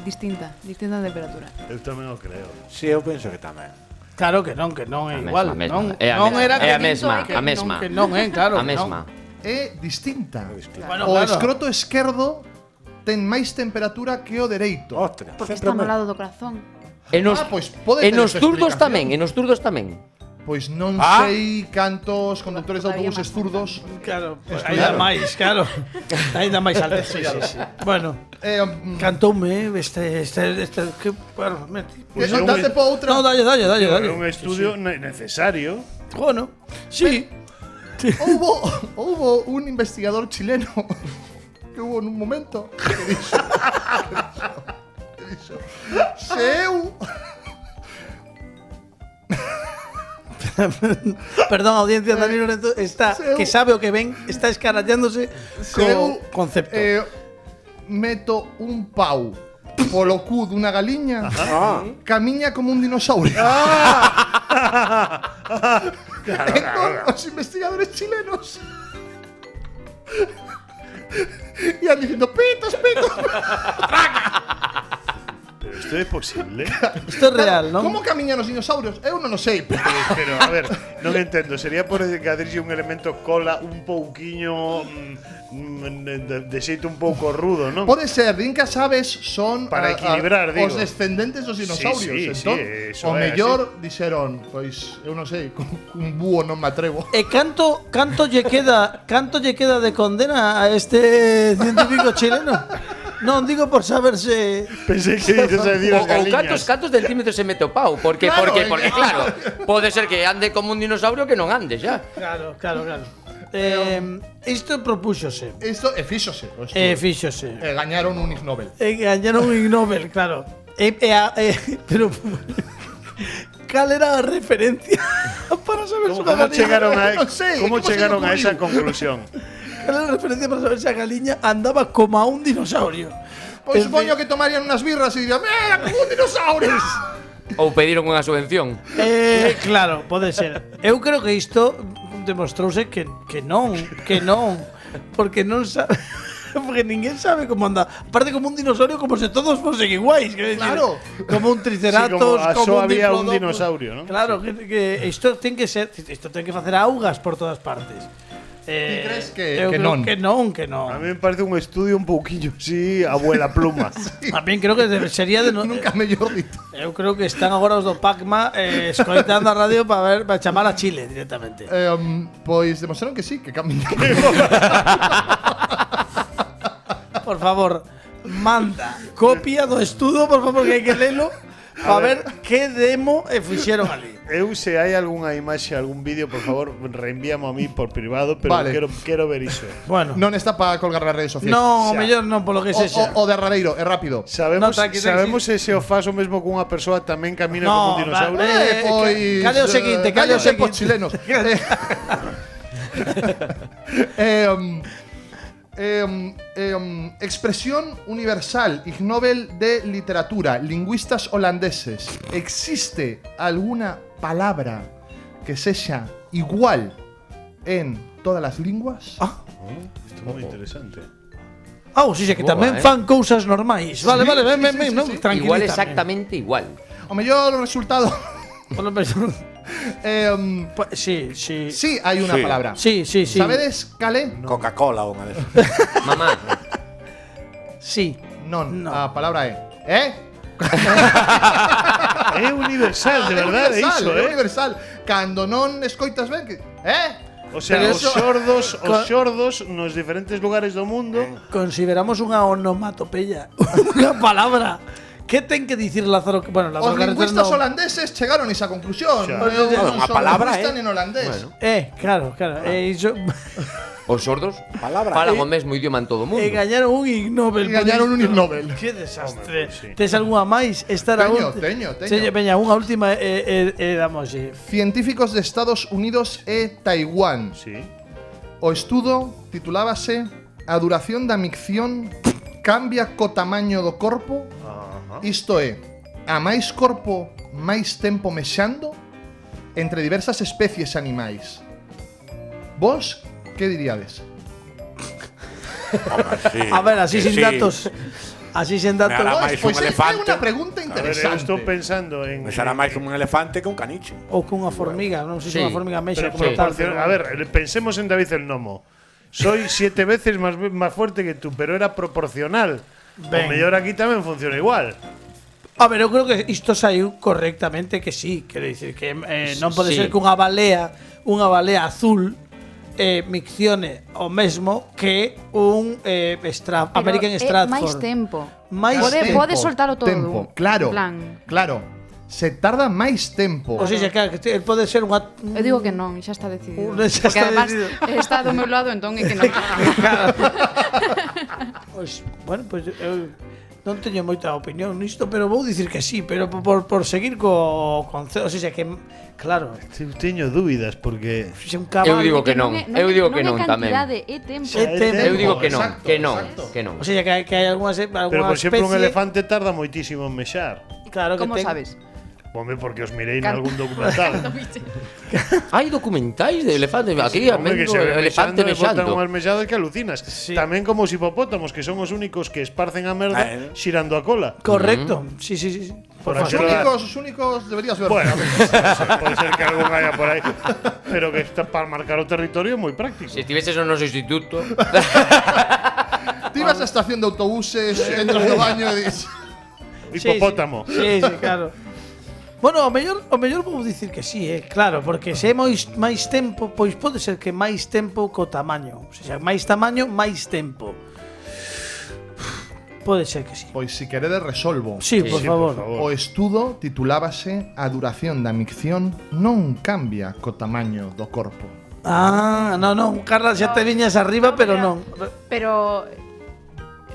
G: distinta temperatura.
B: Eu tamén o creo.
H: Sí, eu penso que tamén.
A: Claro que non é igual.
C: A mesma.
A: Non,
C: É a
A: non
C: mesma.
A: era
C: É a
A: que
C: mesma,
A: que
C: a mesma.
A: Que non, claro.
C: A
A: que
C: mesma.
D: É distinta.
A: Bueno,
D: O
A: claro.
D: escroto esquerdo ten máis temperatura que o dereito.
H: Ostras,
G: Porque está no lado do corazón.
C: E nos,
D: pois pode
C: e
D: ter
C: nos
D: esa
C: zurdos
D: explicación.
C: tamén, e nos zurdos tamén.
D: Pois non
H: Ah.
D: sei cantos conductores de
G: Todavía
D: autobuses
G: máis
D: zurdos.
A: Claro, pues ainda máis, claro. Ainda máis alto, sí. Bueno, cantoume que bueno,
B: Pois
D: no,
B: é un-
D: date po outra.
A: No, dalle.
B: É un estudio necesario.
A: Bueno, sí.
D: Houbo un investigador chileno que hubo nun momento que dixo se eu
A: Perdón, audiencia, Dani Lorenzo está que sabe o que ven, está escarallándose
D: se eu
A: concepto.
D: meto un pau polo cu dunha galiña, camiña como un dinosaurio. Entón, os investigadores chilenos ian dicindo pitos.
B: Pero isto é posible.
A: Isto é real, non?
D: Como camiñan os dinosaurios? Eu non o sei.
B: Pero, a ver, non entendo. Sería por engadirlle un elemento cola un pouquiño de xeito un pouco rudo, non?
D: Pode ser, din que as aves son
B: Para equilibrar, digo.
D: os descendentes dos dinosaurios.
B: Sí,
D: entón,
B: eso
D: o
B: é
D: mellor dixeron, pois, eu non sei, un búho non me atrevo.
A: E canto lle queda de condena a este científico chileno? Non digo por saber se
B: Pensei que ibas a decir as
C: Ou
B: galiñas.
C: cantos centímetros se mete o pau, porque claro, pode ser que ande como un dinosaurio que non ande xa.
A: Claro. Isto propúxose.
D: Isto e fíxose. o estudo.
A: Fíxose.
D: Gañaron un Ig Nobel.
A: Gañaron un Ig Nobel, claro. Pero cal era a referencia para saber se
B: ¿Cómo chegaron
D: Non sei,
B: ¿Cómo
D: como se
B: chegaron a
D: lle
B: esa
D: ocurriu?
B: conclusión?
A: cal era a referencia para saber se a galiña andaba como a un dinosaurio?
D: Pois supoño que tomarían unas birras e dirían, mira, como un dinosaurio.
C: Ou pediron unha subvención.
A: Claro, pode ser. Eu creo que isto demostrouse que non, porque non sabe, porque ninguén sabe como anda. Aparte como un dinosaurio como se todos fosen iguais, quero dicir,
D: Claro.
A: como un triceratops,
B: Sí, como
A: como
B: só
A: un
B: había un
A: diplodocus.
B: dinosaurio, ¿no?
A: Claro, que isto ten que ser, isto ten que facer augas por todas partes.
D: Ti crees que
A: eu creo
D: non?
A: que
B: A
A: non.
B: mí me parece un estudio un pouquillo así, abuela pluma.
A: Tamén creo que sería de
D: Nunca mellor dito.
A: Eu creo que están agora os do Pacma escoitando a radio para chamar a Chile directamente.
D: Pois demostraron que sí, que camiñan.
A: Por favor, manda copia do estudo, por favor, que hai que lelo para ver que demo fixeron ali.
B: Eu se hai algunha imaxe, algún vídeo, por favor, reenvíamo a mí por privado, pero
D: Vale.
B: quero ver iso.
A: Bueno,
D: Non está para colgar nas redes sociais.
A: no,
B: xa.
A: mellor non polo que sexa.
D: O derradeiro, é rápido.
B: Sabemos,
A: No, tranqui,
B: sabemos se o fas o mesmo cunha persoa tamén camina como un dinosaurio.
D: Pois
A: cale o seguinte, cale o
D: cállense pos
A: seguinte.
D: chilenos. Expresión universal, Ig Nobel de Literatura, lingüistas holandeses. ¿Existe alguna palabra que sexa igual en todas las lenguas?
B: Isto é moi interesante.
A: Sí, que
C: Boa,
A: tamén fan cousas normais. Vale, ven, non, tranquilízame.
C: Igual, exactamente igual.
D: O mellor resultado.
A: Polo Sí.
D: Sí, hai unha
H: Sí.
D: palabra.
A: Sí.
D: Sabedes cale?
H: Coca-Cola unha vez.
C: Mamá,
A: Sí.
D: Non,
A: No.
D: a palabra é.
B: É universal, de verdade,
D: universal,
B: iso,
D: é universal. Cando non escoitas ben que
B: O sea,
A: Pero
B: os
A: eso-
B: xordos nos diferentes lugares do mundo.
A: Consideramos unha onomatopeya, unha palabra. Que ten que dicir Lázaro? Bueno,
D: Os
A: Lázaro Carreter
D: lingüistas
A: non.
D: holandeses chegaron a esa conclusión.
B: Xa.
D: Eu non
H: Unha
D: son
H: palabra,
D: lingüista nin holandés.
A: Claro. Iso
C: os sordos
H: Palabra.
C: falan o mesmo idioma en todo o mundo.
A: gañaron un Ig Nobel.
D: E gañaron un Ig Nobel.
A: Que desastre.
B: Hombre, sí.
A: Tes algunha máis? Esta era
D: Teño.
A: Veña, unha última damoslle.
D: Científicos de Estados Unidos e Taiwán.
B: Sí.
D: O estudo titulábase A duración da micción cambia co tamaño do corpo.
B: Ajá.
D: Isto é, a máis corpo, máis tempo mexando entre diversas especies animais. Vos, que diríades?
H: Home, sí.
A: A ver, así sin
H: Sí.
A: datos. Así sen datos.
H: Me hará máis
D: Pois
H: un
D: é
H: elefante.
D: unha pregunta
B: A ver, eu
D: interesante.
B: estou pensando en.
H: Me será máis un elefante que un caniche.
A: Ou cunha formiga, non sei se
C: Sí.
A: unha formiga mexa
B: Pero
A: como tal.
B: a ver, pensemos en David el Nomo. Soy 7 veces más fuerte que tú, pero era proporcional.
A: Ben.
B: O mellor aquí tamén funciona igual.
A: A ver, eu creo que isto saiu correctamente que sí, quero dicir que non pode
C: Sí.
A: ser que unha balea azul miccione o mesmo que un American Stratford.
G: máis tempo.
A: Máis
D: tempo,
G: Pode soltalo todo.
D: Tempo, claro.
G: En plan,
D: Claro. Se tarda máis tempo.
A: O sea, claro, que el pode ser unha
G: eu digo que non, xa está decidido.
A: Xa
G: Porque
A: está
G: además
A: decidido.
G: está do meu lado, entón é que non.
A: Pois, bueno, pois eu non teño moita opinión nisto, pero vou dicir que sí, pero por seguir co concepto, o sea, que claro,
B: Eu teño dúbidas porque
A: se un caballo.
C: Eu digo que non. Eu digo que non
G: é
C: tamén.
G: cantidade, é tempo.
A: É tempo.
C: Eu digo que non,
D: Exacto,
C: que non,
D: exacto.
C: que non.
A: O sea, que hai algunhas
B: Pero por exemplo un
A: especie,
B: elefante tarda moitísimo en mexar.
A: claro que
G: Como
A: ten,
G: sabes?
B: Home, porque os mirei en algún documental.
C: Hai documentais de elefantes aquí,
B: Home, que
C: vendo
B: se ve
C: elefante
B: mexando. Botan
C: mexando.
B: unhas mexadas que alucinas.
A: Sí.
B: Tamén como os hipopótamos, que son os únicos que esparcen a merda xirando a cola.
A: correcto. Sí, sí, sí.
B: Por
D: Os únicos deberías ver.
B: Bueno, pode ser que algún haya por aí. Pero que está para marcar o territorio é moi práctico.
C: Se estiveses no noso instituto,
D: Ti vas á estación de autobuses, entras no baño e dis.
B: Hipopótamo.
A: Sí, sí, claro. Bueno, o mellor vou dicir que sí, claro, porque se é máis tempo, pois pode ser que máis tempo co tamaño. O sea, máis tamaño, máis tempo. Pode ser que sí.
D: Pois si queredes resolvo.
A: Sí, por favor.
D: O estudo titulábase A duración da micción non cambia co tamaño do corpo.
A: Ah, non, Carla, xa te viñas arriba, pero non.
G: Pero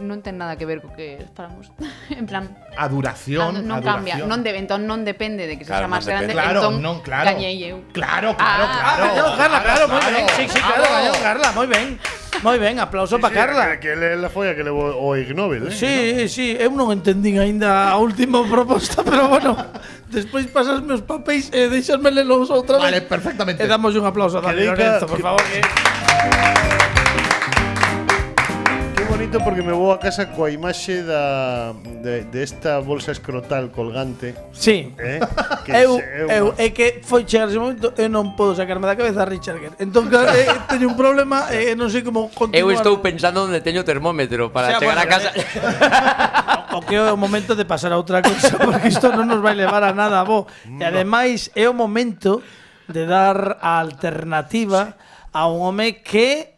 G: non ten nada que ver co que falamos. En plan,
D: A duración,
G: non
D: a
G: cambia,
D: duración.
G: non depende de que sexa
H: Claro,
G: máis
H: non
G: grande,
H: depende.
D: Claro,
G: entón
D: non, claro.
G: gañei eu.
D: Claro.
A: Gañou Carla, claro, moi ben. Sí, sí, claro, gañou Carla, moi ben. Moi ben, aplauso para Carla.
B: Que la foi a que levou o Ig Nobel,
A: Sí, sí, eu non entendín aínda a última proposta, pero bueno, despois pasasme os papéis e deixasme lelos outra vez.
D: Vale, perfectamente.
A: E damos un aplauso a Dani
B: Que diga
A: Lorenzo, por
B: que-
A: favor. Que...
B: Qué bonito porque me vou a casa coa imaxe de esta bolsa escrotal colgante,
A: Sí.
B: que
A: É que foi chegar ese momento e non podo sacarme da cabeza a Richard Gere. Entón, teño un problema e non sei como continuar.
C: eu estou pensando onde teño termómetro para
A: Xa,
C: chegar
A: bueno,
C: a casa.
A: O que é o momento de pasar a outra cousa, porque isto non nos vai levar a nada bo. E ademais é o momento de dar a alternativa a un home que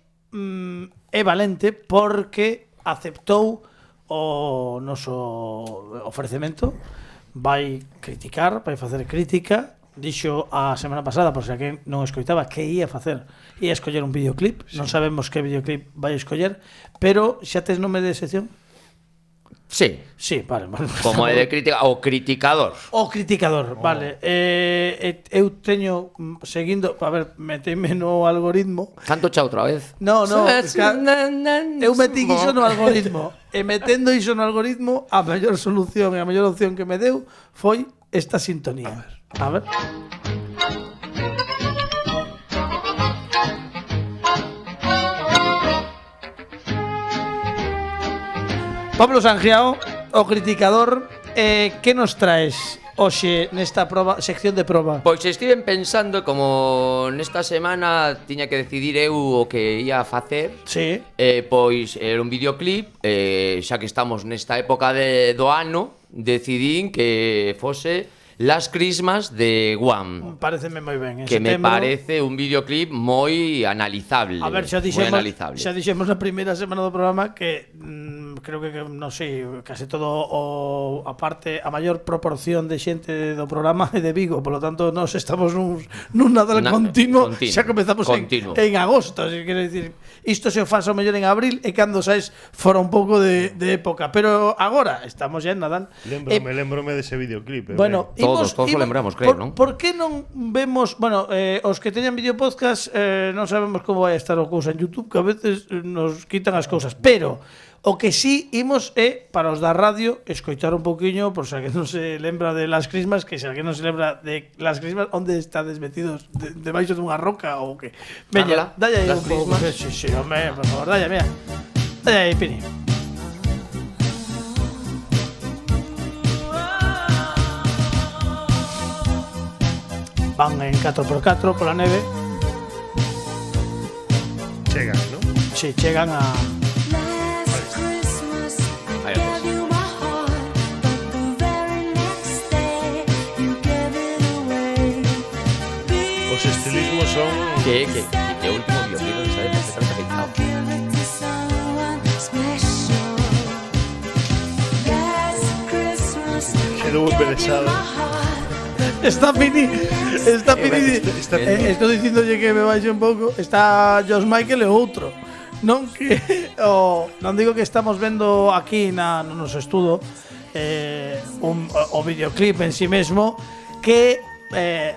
A: é valente porque aceptou o noso ofrecemento, vai criticar, vai facer crítica. Dixo a semana pasada, por se alguén non escoitaba, que ia facer, ia escoller un videoclip. Non sabemos que videoclip vai escoller, pero xa tes nome de sección?
C: Sí,
A: Sí, vale.
C: como é de crítica o criticador.
A: O criticador, vale. Eu teño seguindo, a ver, meteime no algoritmo.
C: Canto xa outra vez.
A: No, eu metí iso no algoritmo. E metendo iso no algoritmo, a mellor solución e a mellor opción que me deu foi esta sintonía. A ver. Pablo Sangiao, o criticador, que nos traes hoxe nesta sección de proba?
C: Pois estiven pensando como nesta semana tiña que decidir eu o que ia facer.
A: Sí.
C: Pois era un videoclip, xa que estamos nesta época do ano, decidín que fose Last Christmas de Guam,
A: Pareceme moi ben.
C: que me parece un videoclip moi analizable.
A: A ver, xa dixemos na primeira semana do programa que creo que non sei, case todo a maior proporción de xente do programa é de Vigo, polo tanto nós estamos nun Nadal continuo, xa comezamos en agosto, así quero dicir, isto se o faz o mellor en abril e cando saes fora un pouco de época, pero agora estamos xa en Nadal.
B: Lembrome dese videoclip.
C: Bueno, todos lembramos, creo, non?
A: Por que non vemos, bueno, os que teñan videopodcast non sabemos como vai estar o cousa en YouTube, que a veces nos quitan as cousas, pero o que sí imos é para os da radio escoitar un pouquiño, por se alguén non se lembra de Last Christmas, que se alguén non se lembra de Last Christmas, onde estades metidos debaixo dunha roca ou que. Veña, dalle aí un pouco. Sí, hombre, por favor, dalle, mira. Dalle aí, Pini. van en 4x4 pola neve.
B: Chegan, ¿no?
A: Si chegan a
C: Ahí lo tienes.
B: Os estilismos son
C: Que o último videoclip non sabe perfectamente afeitado.
B: quedou embelesado.
A: Está Pini, estou dicíndolle que me baixe un pouco. Está George Michael e outro. Non que non digo que estamos vendo aquí no noso estudo o videoclip en si mesmo que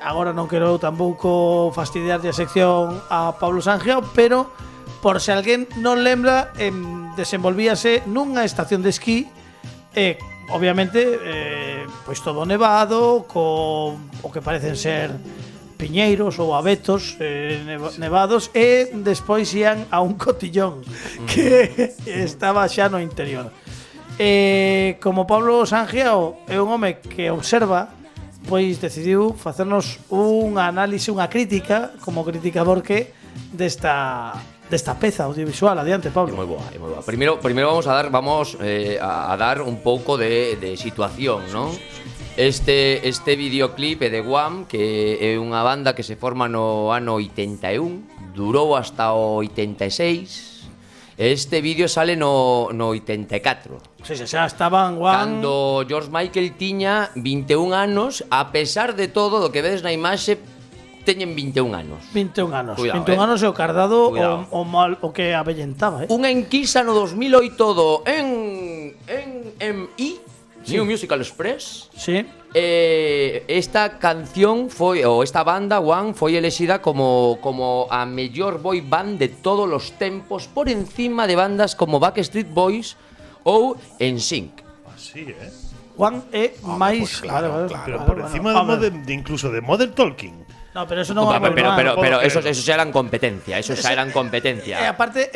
A: agora non quero tampouco fastidiarlle a sección a Pablo Sangiao, pero por se alguén non lembra, desenvolvíase nunha estación de esquí obviamente pois todo nevado, co o que parecen ser piñeiros ou abetos nevados, e despois ían a un cotillón que estaba xa no interior. Como Pablo Sangiao é un home que observa, pois decidiu facernos unha análise, unha crítica, como criticador que desta peza audiovisual. Adiante, Pablo.
C: É moi boa, é moi boa. Primeiro vamos a dar un pouco de situación, non? Este videoclip é de Wham, que é unha banda que se forma no ano 81, durou hasta o 86. Este vídeo sale no 84.
A: Sí, xa estaban Wham.
C: Cando George Michael tiña 21 anos, a pesar de todo do que vedes na imaxe, teñen 21 anos.
A: 21 anos.
C: Cuidado,
A: 21 anos e o cardado o que avellentaba,
C: Unha enquisa no 2008 do NME, New Musical Express.
A: Sí.
C: Esta canción esta banda Wham foi elexida como a mellor boy band de todos os tempos, por encima de bandas como Backstreet Boys ou NSYNC.
B: Así,
A: Wham é máis
H: claro,
B: Pero por encima de incluso de Modern Talking.
A: No, pero eso non é
C: Pero eso xa eran competencia, eso xa eran competencia.
A: E aparte,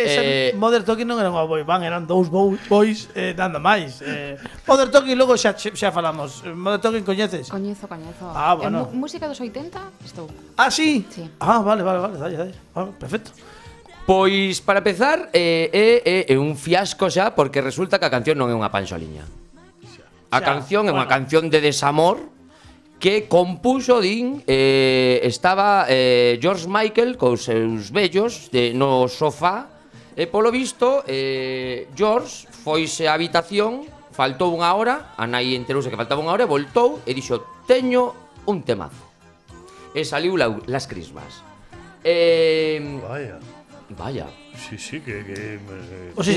A: Modern Talking non era unha boy band, eran dous boys dando máis. Modern Talking logo xa falamos. Modern Talking coñeces?
G: Coñezo.
A: Ah, bueno.
G: Música dos 80 estou.
A: Ah, sí?
G: Sí.
A: Ah, vale, dalle. Perfecto.
C: Pois, para empezar, é un fiasco xa, porque resulta que a canción non é unha panxoliña. A canción é unha canción de desamor que compuxo, estaba George Michael cos seus vellos no sofá, e polo visto George foise á habitación, faltou unha hora, a nai enterouse que faltaba unha hora, voltou e dixo: teño un temazo. E saliu Las Christmas. Vaya.
B: Sí, que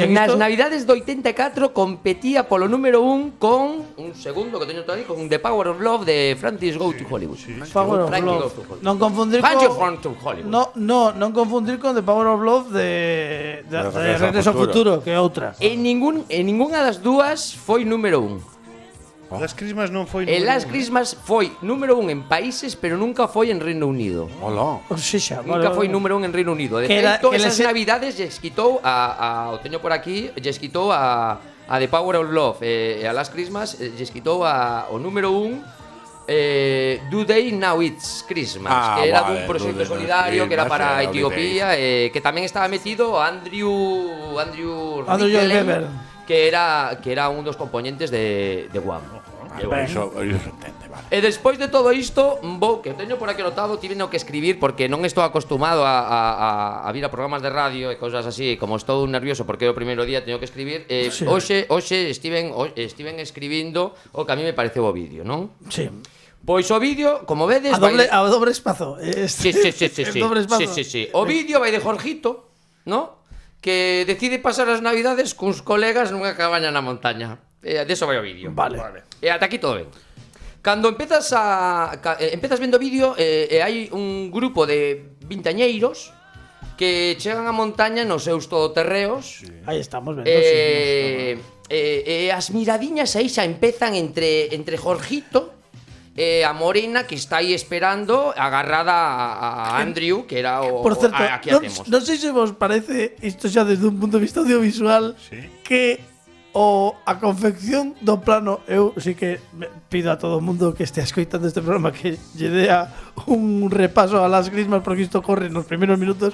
C: Nas Navidades do 84 competía polo número 1 con un segundo que teño todo aí, con The Power of Love de Francis Go to Hollywood.
A: Power of Love. Non confundir non confundir con The Power of Love de Regreso ao Futuro, que é outra.
C: En ningunha das dúas foi número 1.
B: Las Christmas non foi
C: E Las Christmas foi número 1 en países, pero nunca foi en Reino Unido.
H: Hola.
C: Nunca foi número 1 en Reino Unido. De feito, esas Navidades lles quitou o teño por aquí, lles quitou a The Power of Love e a Las Christmas lles quitou o número 1 Do They Now It's Christmas, que era dun proxecto solidario que era para Etiopía, que tamén estaba metido Andrew Ricklem, que era un dos componentes de Wham.
H: Eso entende, vale.
C: E despois de todo isto, que teño por aquí anotado, tiveno que escribir porque non estou acostumado a vir a programas de radio e cousas así, como estou nervioso porque é o primeiro día teño que escribir. Hoxe estiven escribindo o que a mí me pareceu o vídeo, non?
A: Sí.
C: Pois o vídeo, como vedes,
A: a dobre espazo.
C: Sí. O vídeo vai de Jorgito, ¿no? Que decide pasar as Navidades cuns colegas nunha cabaña na montaña. Deso vai o vídeo.
A: Vale.
C: E ata aquí todo ben. Cando empezas vendo o vídeo, hai un grupo de vintañeiros que chegan á montaña nos seus todoterreos.
A: Aí estamos vendo.
C: As miradiñas aí xa empezan entre Jorgito a morena que está aí esperando agarrada a Andrew, que era o...
A: Por certo,
C: aquí a temos.
A: Non sei se vos parece, isto xa desde un punto de vista audiovisual, que a confección do plano, eu sí que pido a todo o mundo que este escoitando este programa que lle dea un repaso a las Christmas, porque isto corre nos primeiros minutos.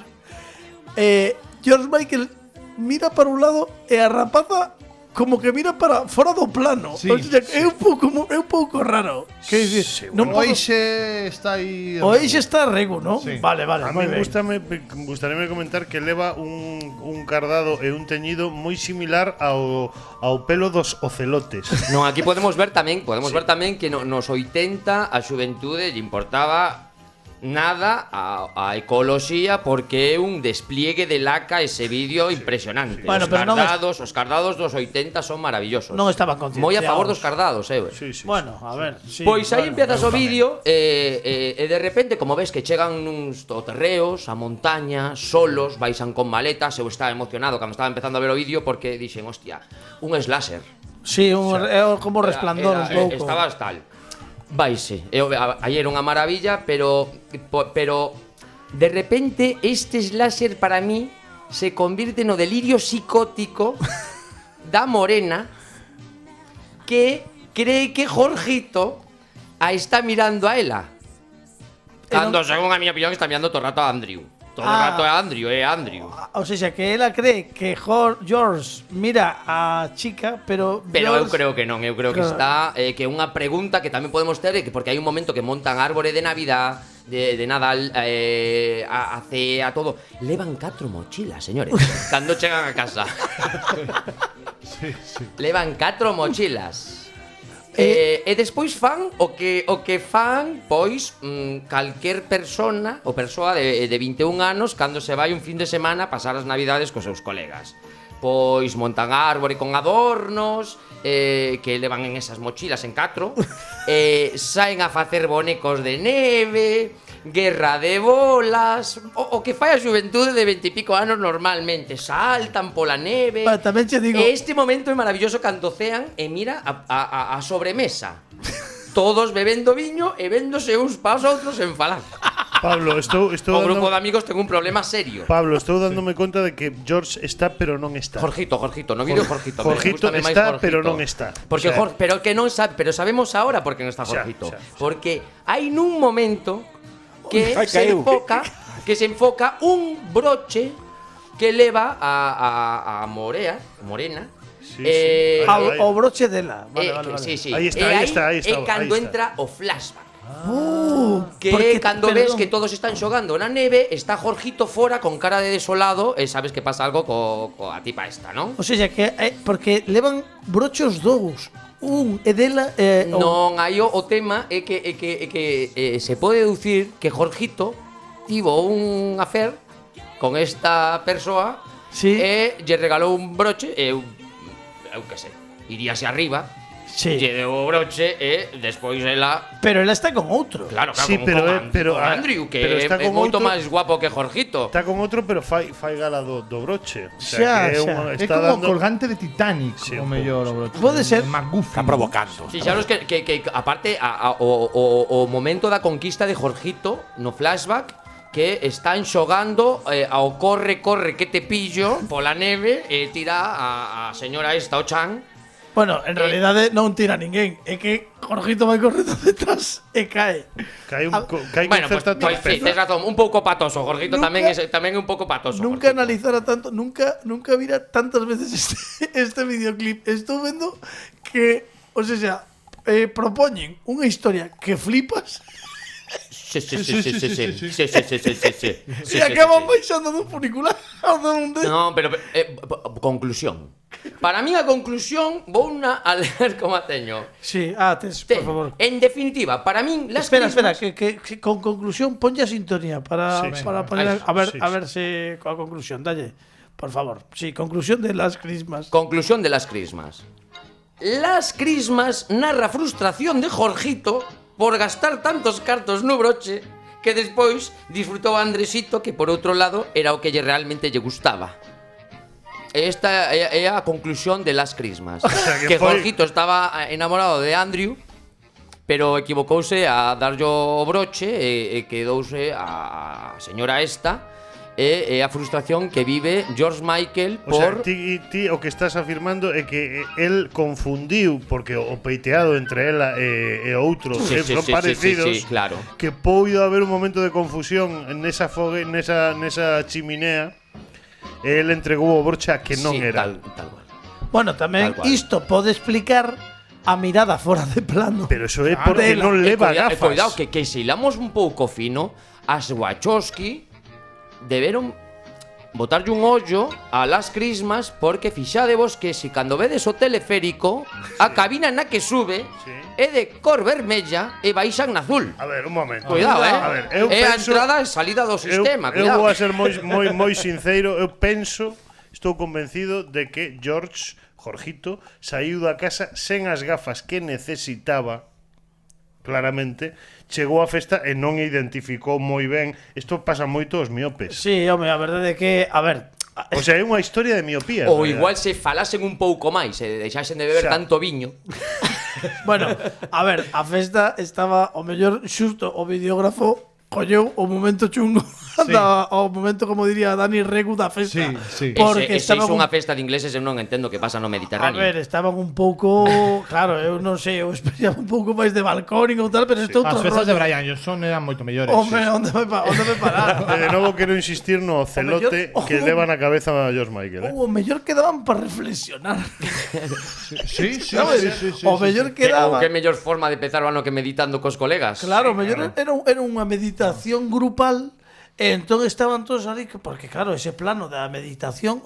A: George Michael mira para un lado e a rapaza como que mira para fora do plano.
D: Sí,
A: O sea, é un pouco raro. Que dicir, non
D: O
A: podo-
D: Eixe está aí.
A: O Eixe está rego, ¿no?
D: Sí.
A: Vale,
B: A
A: moi
B: mí
A: ben.
B: gustaríame comentar que leva un cardado e un teñido moi similar ao pelo dos ocelotes.
C: Non, aquí podemos ver tamén que nos 80 a xuventude lle importaba nada a ecoloxía porque é un despliegue de laca ese vídeo impresionante.
A: Bueno, pero non
C: os cardados dos 80 son maravillosos.
A: Non estaban concienciados.
C: Moi a favor dos cardados,
B: Sí, sí.
A: Bueno, a ver, sí.
C: Pois aí
A: bueno,
C: empiezas
A: eu
C: o
A: tamén.
C: vídeo e de repente, como ves que chegan nuns terreos, a montaña, solos, baixan con maletas. Eu estaba emocionado cando estaba empezando a ver o vídeo porque dixen, hostia, un slasher.
A: Sí, é como resplandor un pouco.
C: Estabas tal. Vaise. Aí era unha maravilla, pero de repente este slasher para mí se convirte no delirio psicótico da morena que cree que Jorgito a está mirando a ela. Cando, según a miña opinión, está mirando todo o rato a Andrew. Todo o rato é Andrew,
A: O sea, que ela cree que George mira a chica, pero
C: Pero eu
A: George-
C: creo que non, eu creo que está que é unha pregunta que tamén podemos ter, que porque hai un momento que montan árbore de Navidad, de Nadal, hace a todo. Levan 4 mochilas, señores, cando chegan a casa. Levan 4 mochilas. E despois fan o que fan, pois, calquer persona ou persoa de 21 anos cando se vai un fin de semana a pasar as navidades cos seus colegas. Pois montan árbore con adornos, que levan en esas mochilas en 4, saen a facer bonecos de neve, guerra de bolas, o que fai a xuventude de 20 e pico anos normalmente, saltan pola neve.
A: Bueno, tamén che digo-
C: E este momento é maravilloso cando cean e mira a sobremesa. Todos bebendo viño e véndose uns paos a outros en falar.
B: Pablo, estou
C: O grupo de
B: dando,
C: amigos ten un problema serio.
B: Pablo, estou dándome conta de que George está pero non está.
C: Jorgito, no vídeo Jorgito.
B: Jorgito
C: Gústame máis
B: está,
C: Jorgito.
B: pero non está.
C: Porque
B: O sea,
C: pero que non sabe, pero sabemos ahora por que non está
B: Xa,
C: Jorgito.
B: xa.
C: Porque hai nun momento que
H: Ai,
C: se
H: caeu.
C: enfoca un broche que leva a morena.
B: Sí,
C: eh,
B: sí. Ahí,
A: O broche dela. Vale, vale, vale.
C: Sí, sí.
B: Ahí está,
C: E
B: ahí está, ahí está,
C: É cando
B: ahí está.
C: entra o flashback.
A: Porque,
C: Que cando ves
A: perdón,
C: que todos están xogando na neve, está Jorgito fora con cara de desolado e sabes que pasa algo coa tipa esta, non?
A: O sea, que porque levan brochos dous. Un é dela
C: Non, aí o tema é que se pode deducir que Jorgito tivo un afer con esta persoa
A: Sí.
C: e lle regalou un broche e eu que sei, iríase arriba,
A: Sí.
C: lle deu o broche e despois ela.
A: Pero ela está con outro.
C: Claro,
B: Sí,
C: como
B: pero
C: con
B: é- pero,
C: con
B: ah,
C: Andrew, que
B: pero está
C: é
B: con
C: moito
B: outro-
C: máis guapo que Jorgito.
B: Está con outro, pero fai gala do broche. O
A: Xa,
B: sea, que é
A: xa.
B: unha-
D: É
B: está
D: como
B: dando
D: colgante de Titanic,
B: Sí,
D: o
B: un
D: mellor o
B: pouco,
D: broche.
A: Pode ser.
D: McGuffin.
H: Está provocando.
C: Si xa que aparte o momento da conquista de Jorgito no flashback que están xogando ao corre que te pillo pola neve e tira a señora esta o Chan.
A: Bueno, en realidade non tira ninguén. É que Jorgito vai correndo detrás e cae.
B: cae
A: Ah,
B: cae
C: Bueno,
B: con
C: pues,
B: certa
C: sí,
B: torpeza.
C: tens razón, un pouco patoso. Jorgito
A: Nunca-
C: tamén é un pouco patoso.
A: Nunca
C: Jorgito.
A: analizara tanto, nunca mira tantas veces este videoclip. Estou vendo que, o sea, propoñen unha historia que flipas
C: Sí. Sí,
A: e acaban baixando dun funicular ao donde.
C: No, pero conclusión. Para mí a conclusión vou a ler como a teño.
A: Sí, tes, por favor.
C: En definitiva, para min las
A: Espera,
C: Christmas-
A: que con conclusión ponlle a sintonía para
B: Sí,
A: poner
C: Ahí,
A: a ver se coa conclusión, dalle. Por favor. Sí, conclusión de las Christmas.
C: Conclusión de Las Christmas. Las Christmas narra a frustración de Jorgito por gastar tantos cartos no broche que despois disfrutou a Andresito, que por outro lado era o que realmente lle gustaba. Esta é a conclusión de Las Christmas.
B: sea,
C: que
B: que foi-
C: Jorgito estaba enamorado de Andrew, pero equivocouse a darlle o broche e quedouse a señora esta. é a frustración que vive George Michael
B: O sea,
C: por
B: ti o que estás afirmando é que el confundiu porque o peiteado entre ela e outro
C: Sí,
B: son
C: sí,
B: parecidos,
C: sí, claro.
B: que podido haber un momento de confusión nesa nesa chiminea. El entregou o brocha que non
C: Sí,
B: era.
C: tal cual.
A: Bueno, tamén
C: Tal cual.
A: isto pode explicar a mirada fora de plano.
B: Pero eso é porque non leva gafas.
C: Cuidado, que se hilamos un pouco fino, as Wachowski deberon botarlle un ollo a Last Christmas, porque fixadevos que se cando vedes o teleférico, a cabina na que sube
B: Sí.
C: é de cor vermella e baixan na azul.
B: A ver, un momento.
C: Cuidado,
B: A ver, eu
C: é a
B: penso-
C: entrada e salida do sistema,
B: eu
C: cuidado.
B: vou a ser moi sincero, eu penso, estou convencido de que Jorgito saiu da casa sen as gafas que necesitaba. Claramente, chegou á festa e non identificou moi ben. Isto pasa moito aos miopes.
A: Sí, home, a verdade é que, a ver,
B: O sea, é unha historia de miopía.
C: Ou
B: en
C: igual
B: realidad.
C: se falasen un pouco máis e deixasen de beber
B: Xa.
C: tanto viño.
A: bueno, a ver, a festa estaba o mellor xusto o videógrafo colleu o momento chungo o momento, como diría Dani Regu, da festa.
D: Sí, sí.
A: Porque
C: ese
A: estaban
C: é unha festa de ingleses, eu non entendo que pasa no
A: A
C: Mediterráneo.
A: ver, estaban un pouco, claro, eu non sei, eu esperaba un pouco máis de balcónico ou tal, pero isto
D: As
A: outro
D: festas de
A: rollo.
D: Brian Johnson eran moito mellores.
A: Home, onde me parar?
B: De novo quero insistir no celote
A: mellor-
B: que leva na cabeza a George Michael.
A: O mellor quedaban para reflexionar.
D: Sí, sí,
A: ¿Sabes?
D: sí, sí, sí,
A: O
D: sí,
A: mellor
C: Ou
A: quedaba.
C: que mellor forma de empezar o ano que meditando cos colegas.
A: Claro, o mellor era unha meditación grupal. E entón estaban todos ali porque claro, ese plano da meditación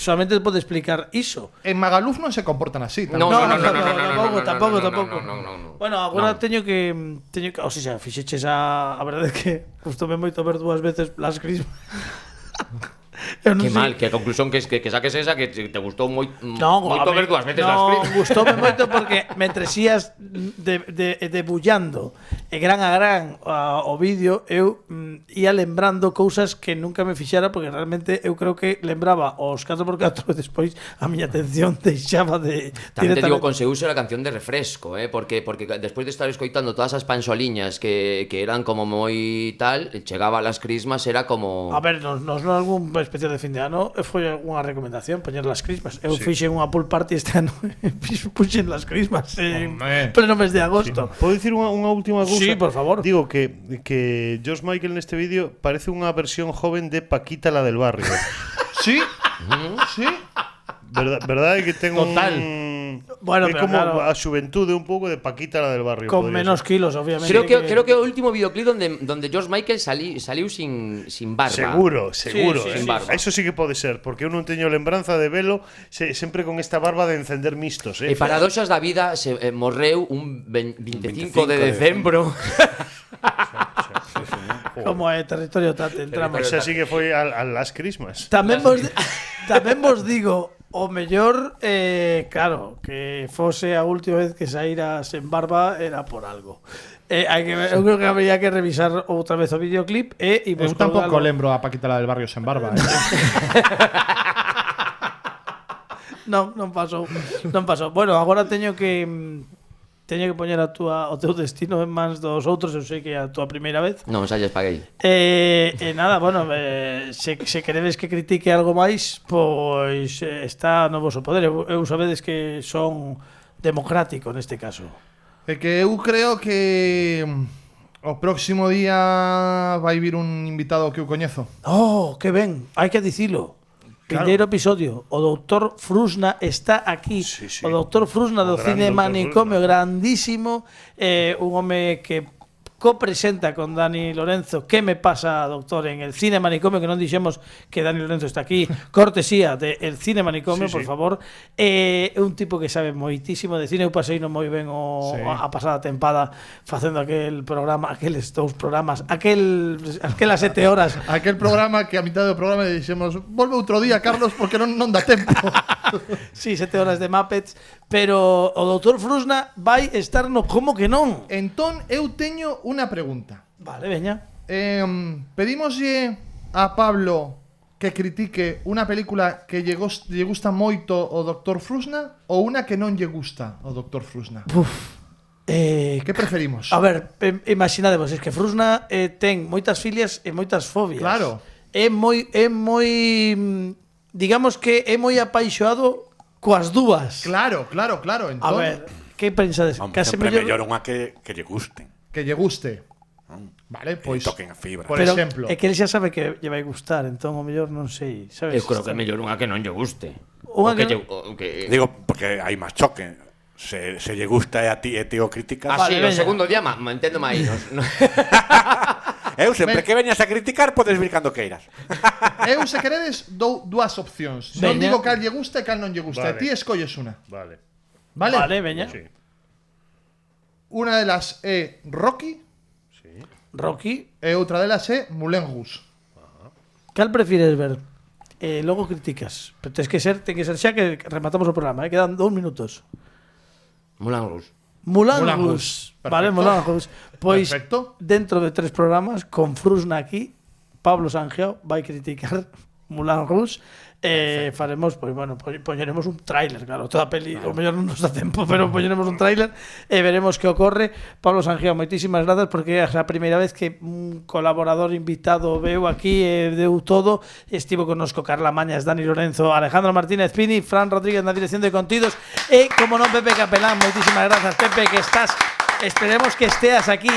A: solamente pode explicar iso.
D: En Magaluf non se comportan así.
C: No,
A: Tampouco.
C: no.
A: Bueno, agora teño que o sea, fixeches a verdade é que gustoume moito ver dúas veces Last Christmas. Eu non
C: Que
A: sei-
C: mal, que a conclusión que saques esa que te gustou moito
A: a
C: ver
A: mí-
C: dúas veces
A: no,
C: las Christmas.
A: gustoume moito porque mentres ías debullando e gran a gran o vídeo, eu ia lembrando cousas que nunca me fixara, porque realmente eu creo que lembraba os 4x4 e despois a miña atención deixaba de
C: Tamén te digo,
A: directamente.
C: conseguiuse a canción de refresco, porque despois de estar escoitando todas as panxoliñas que eran como moi tal, chegaba a Las Christmas, era como...
A: A ver, nos non algún especial de fin de ano foi unha recomendación poñer Las Christmas. Eu fixen unha pool party este ano e puxen Las Christmas en
D: Hombre.
A: pleno mes de agosto.
B: Podo dicir unha última cousa?
A: Sí, por favor.
B: Digo que George Michael neste vídeo parece unha versión joven de Paquita la del barrio.
D: Sí, sí.
B: Verdade que ten
D: Total.
A: Bueno,
B: é
A: pero
B: como
A: claro,
B: a xuventude un pouco de Paquita la del barrio.
A: con
B: podría
A: menos
B: ser.
A: kilos, obviamente.
C: Creo que o último videoclip donde George Michael saliu sin barba.
B: Seguro.
A: sí,
C: sin barba.
B: Eso sí que pode ser, porque eu non teño lembranza de velo sempre con esta barba de encender mistos,
C: E paradoxas da vida se morreu un 25 de decembro.
A: Como é territorio tate, entramos.
B: Esa sí que foi a Last Christmas.
A: Tamén vos digo, o mellor, claro, que fose a última vez que saíra sen barba era por algo. Hai que ver, eu creo que habría que revisar outra vez o videoclip e
D: Eu tampouco lembro a Paquita la del barrio sen barba.
A: Non pasou. Bueno, agora teño que poñer o teu destino en mans dos outros. Eu sei que é a tua primeira vez.
C: Non, xa lles paguei.
A: E nada, bueno, se queredes que critique algo máis, pois está no voso poder. Eu sabedes que son democrático neste caso.
D: É que eu creo que o próximo día vai vir un invitado que eu coñezo.
A: Oh, que ben, hai que dicilo.
D: Claro.
A: Primeiro episodio, o doutor Frusna está aquí.
B: Sí, sí.
A: O doutor Frusna do
B: O gran
A: Cine
B: Dr.
A: Manicomio,
B: Frusna.
A: grandísimo, un home que copresenta con Dani Lorenzo Que me pasa, doctor, en el Cine Manicomio, que non dixemos que Dani Lorenzo está aquí, cortesía de El Cine Manicomio,
B: Sí,
A: por
B: sí.
A: favor. É un tipo que sabe moitísimo de cine. Eu pasei non moi ben
D: Sí.
A: a pasada tempada facendo aqueles dous programas, aquelas 7 horas.
D: Aquel programa que a mitad do programa dixemos volve outro día, Carlos, porque non dá tempo.
A: Sí, 7 horas de Muppets, pero o doutor Frusna vai estar no Como que non.
D: Entón, eu teño unha pregunta.
A: Vale, veña.
D: Pedímoslle a Pablo que critique unha película que lle gusta moito o Dr. Frusna ou unha que non lle gusta o Dr. Frusna. Que preferimos?
A: A ver, imaginadevos, es que Frusna ten moitas filias e moitas fobias.
D: Claro.
A: é moi digamos que é moi apaixoado coas dúas.
D: Claro.
A: A ver, que pensades?
H: Hombre,
A: Case
H: sempre
A: mellor
H: mellor unha que lle gusten.
D: Que lle guste. Vale,
H: Que
D: pois
H: toquen a fibra.
D: por
A: pero
D: exemplo.
A: é que ele xa sabe que lle vai gustar, entón o mellor non sei, sabes?
C: Eu creo que é mellor unha que non lle guste.
A: Unha
C: O que
A: que-
C: o que
H: Digo, porque hai máis choque. Se lle gusta e a ti e ti o criticas.
C: Así,
A: Vale,
C: o
A: veña.
C: segundo día entendo máis.
H: Eu sempre que veñas a criticar podes vir cando queiras.
D: Eu, se queredes, dou dúas opcións. Non
A: Veña.
D: digo cal lle gusta e cal non lle gusta.
B: Vale.
D: Ti escolles unha.
B: Vale.
D: Vale?
A: Vale, veña.
B: Sí.
D: Unha delas é Rocky
A: Rocky,
D: e outra delas é Moulin Rouge.
A: cal prefires ver? Logo criticas. Pero ten que ser xa que rematamos o programa, quedan 2 minutos.
C: Moulin Rouge.
A: Moulin
D: Moulin
A: Rouge.
D: Rouge.
A: Vale,
D: Perfecto.
A: Moulin Rouge. Pois
D: Perfecto.
A: dentro de 3 programas con Frusna aquí, Pablo Sanjeo vai criticar Moulin Rouge. Faremos, pois bueno, poñeremos un tráiler, claro, toda a peli, o mellor non nos dá tempo, pero poñeremos un tráiler e veremos que ocorre. Pablo Sanjeo, moitísimas grazas porque é a primeira vez que un colaborador invitado veu aquí e deu todo. Estivo connosco Carla Mañas, Dani Lorenzo, Alejandro Martínez Pini, Fran Rodríguez na dirección de contidos e, como non, Pepe Capelán. Moitísimas grazas, Pepe, que estás. Esperemos que esteas aquí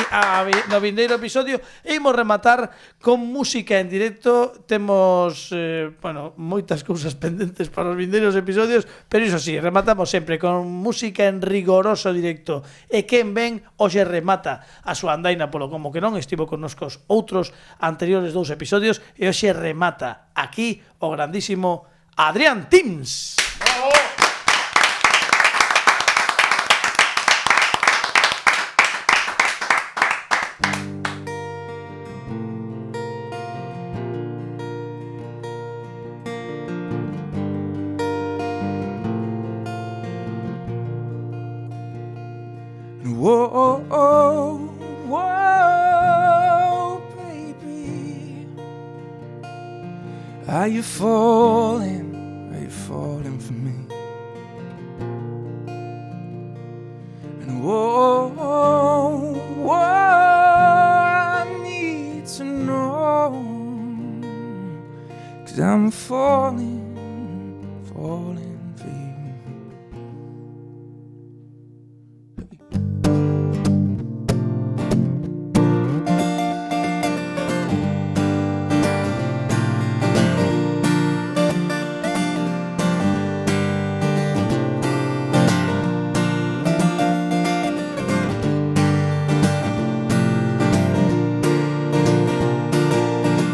A: no vindeiro episodio. E imos rematar con música en directo. Temos, bueno, moitas cousas pendentes para os vindeiros episodios, pero iso sí, rematamos sempre con música en rigoroso directo. E quen ven hoxe remata a súa andaina polo como que non estivo connosco os outros anteriores 2 episodios e hoxe remata aquí o grandísimo Adrián Tims.
I: Whoa, whoa, whoa, baby. Are you falling? Are you falling for me? And whoa, whoa, I need to know. 'Cause I'm falling for you.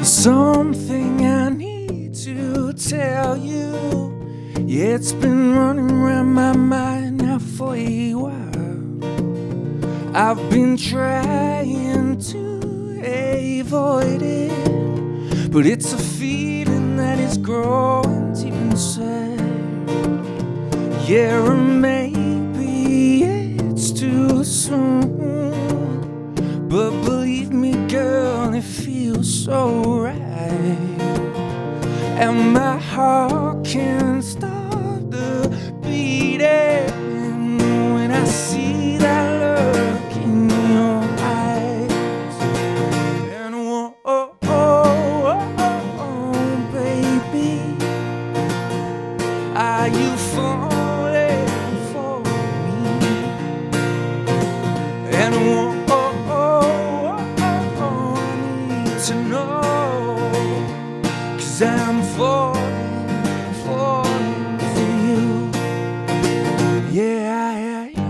I: Something I need to tell you. Yeah, it's been running around my mind now for a while. I've been trying to avoid it, but it's a feeling that is growing deep inside. Yeah, or maybe it's too soon, but believe me, girl, it feels so right. And my heart can't stop the beating when I see that look in your eyes. And whoa, oh, oh, oh, oh, baby, are you falling for me? And whoa, oh, oh, oh, oh, I need to know. 'Cause I'm falling for you. Yeah, yeah, yeah.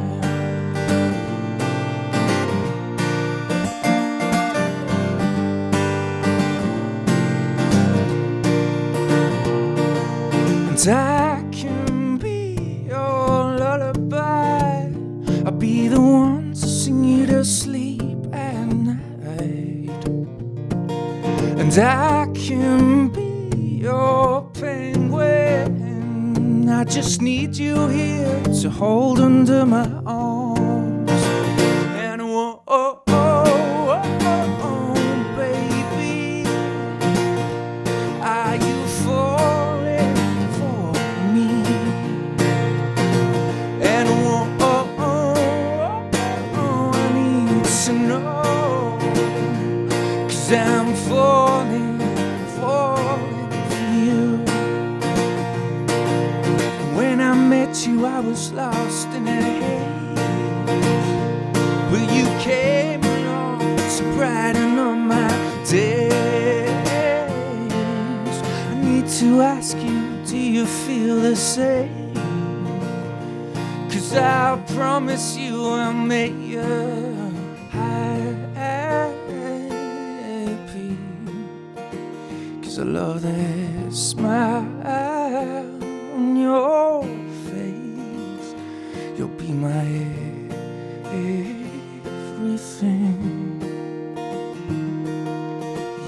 I: And I can be your lullaby. I'll be the one to sing you to sleep at night. And I can be your penguin. I just need you here to hold under my arms. And whoa, oh, oh, oh, oh, baby, are you falling for me? And whoa, oh, oh, oh, I need to know. 'Cause I'm falling for met you, I was lost in a haze. But you came along to brighten up my days. I need to ask you, do you feel the same? 'Cause I promise you I'll make you happy. 'Cause I love that smile on your face. You'll be my everything.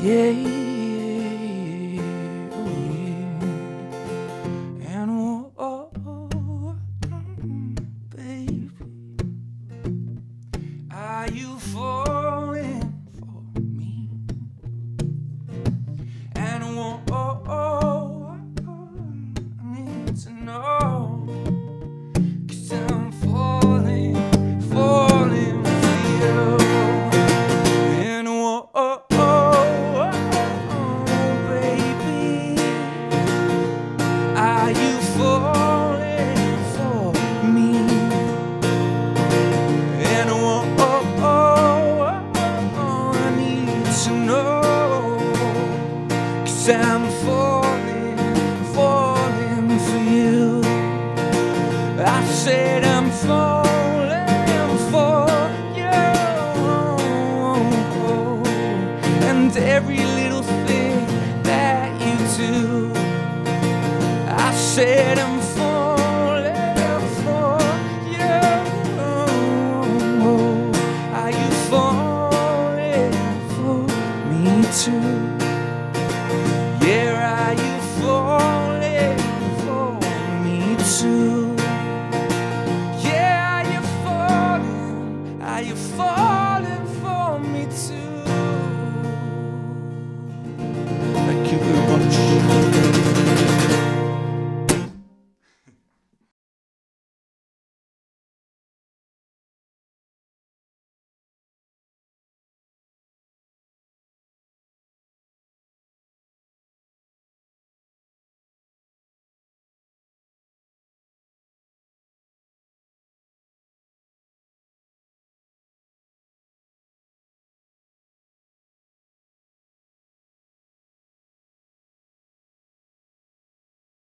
I: Yeah, oh yeah. And baby, are you falling for me? And I need to know, 'cause I'm falling for you. And baby, are you falling for me? And I need to know, 'cause I'm falling for you. I said I'm falling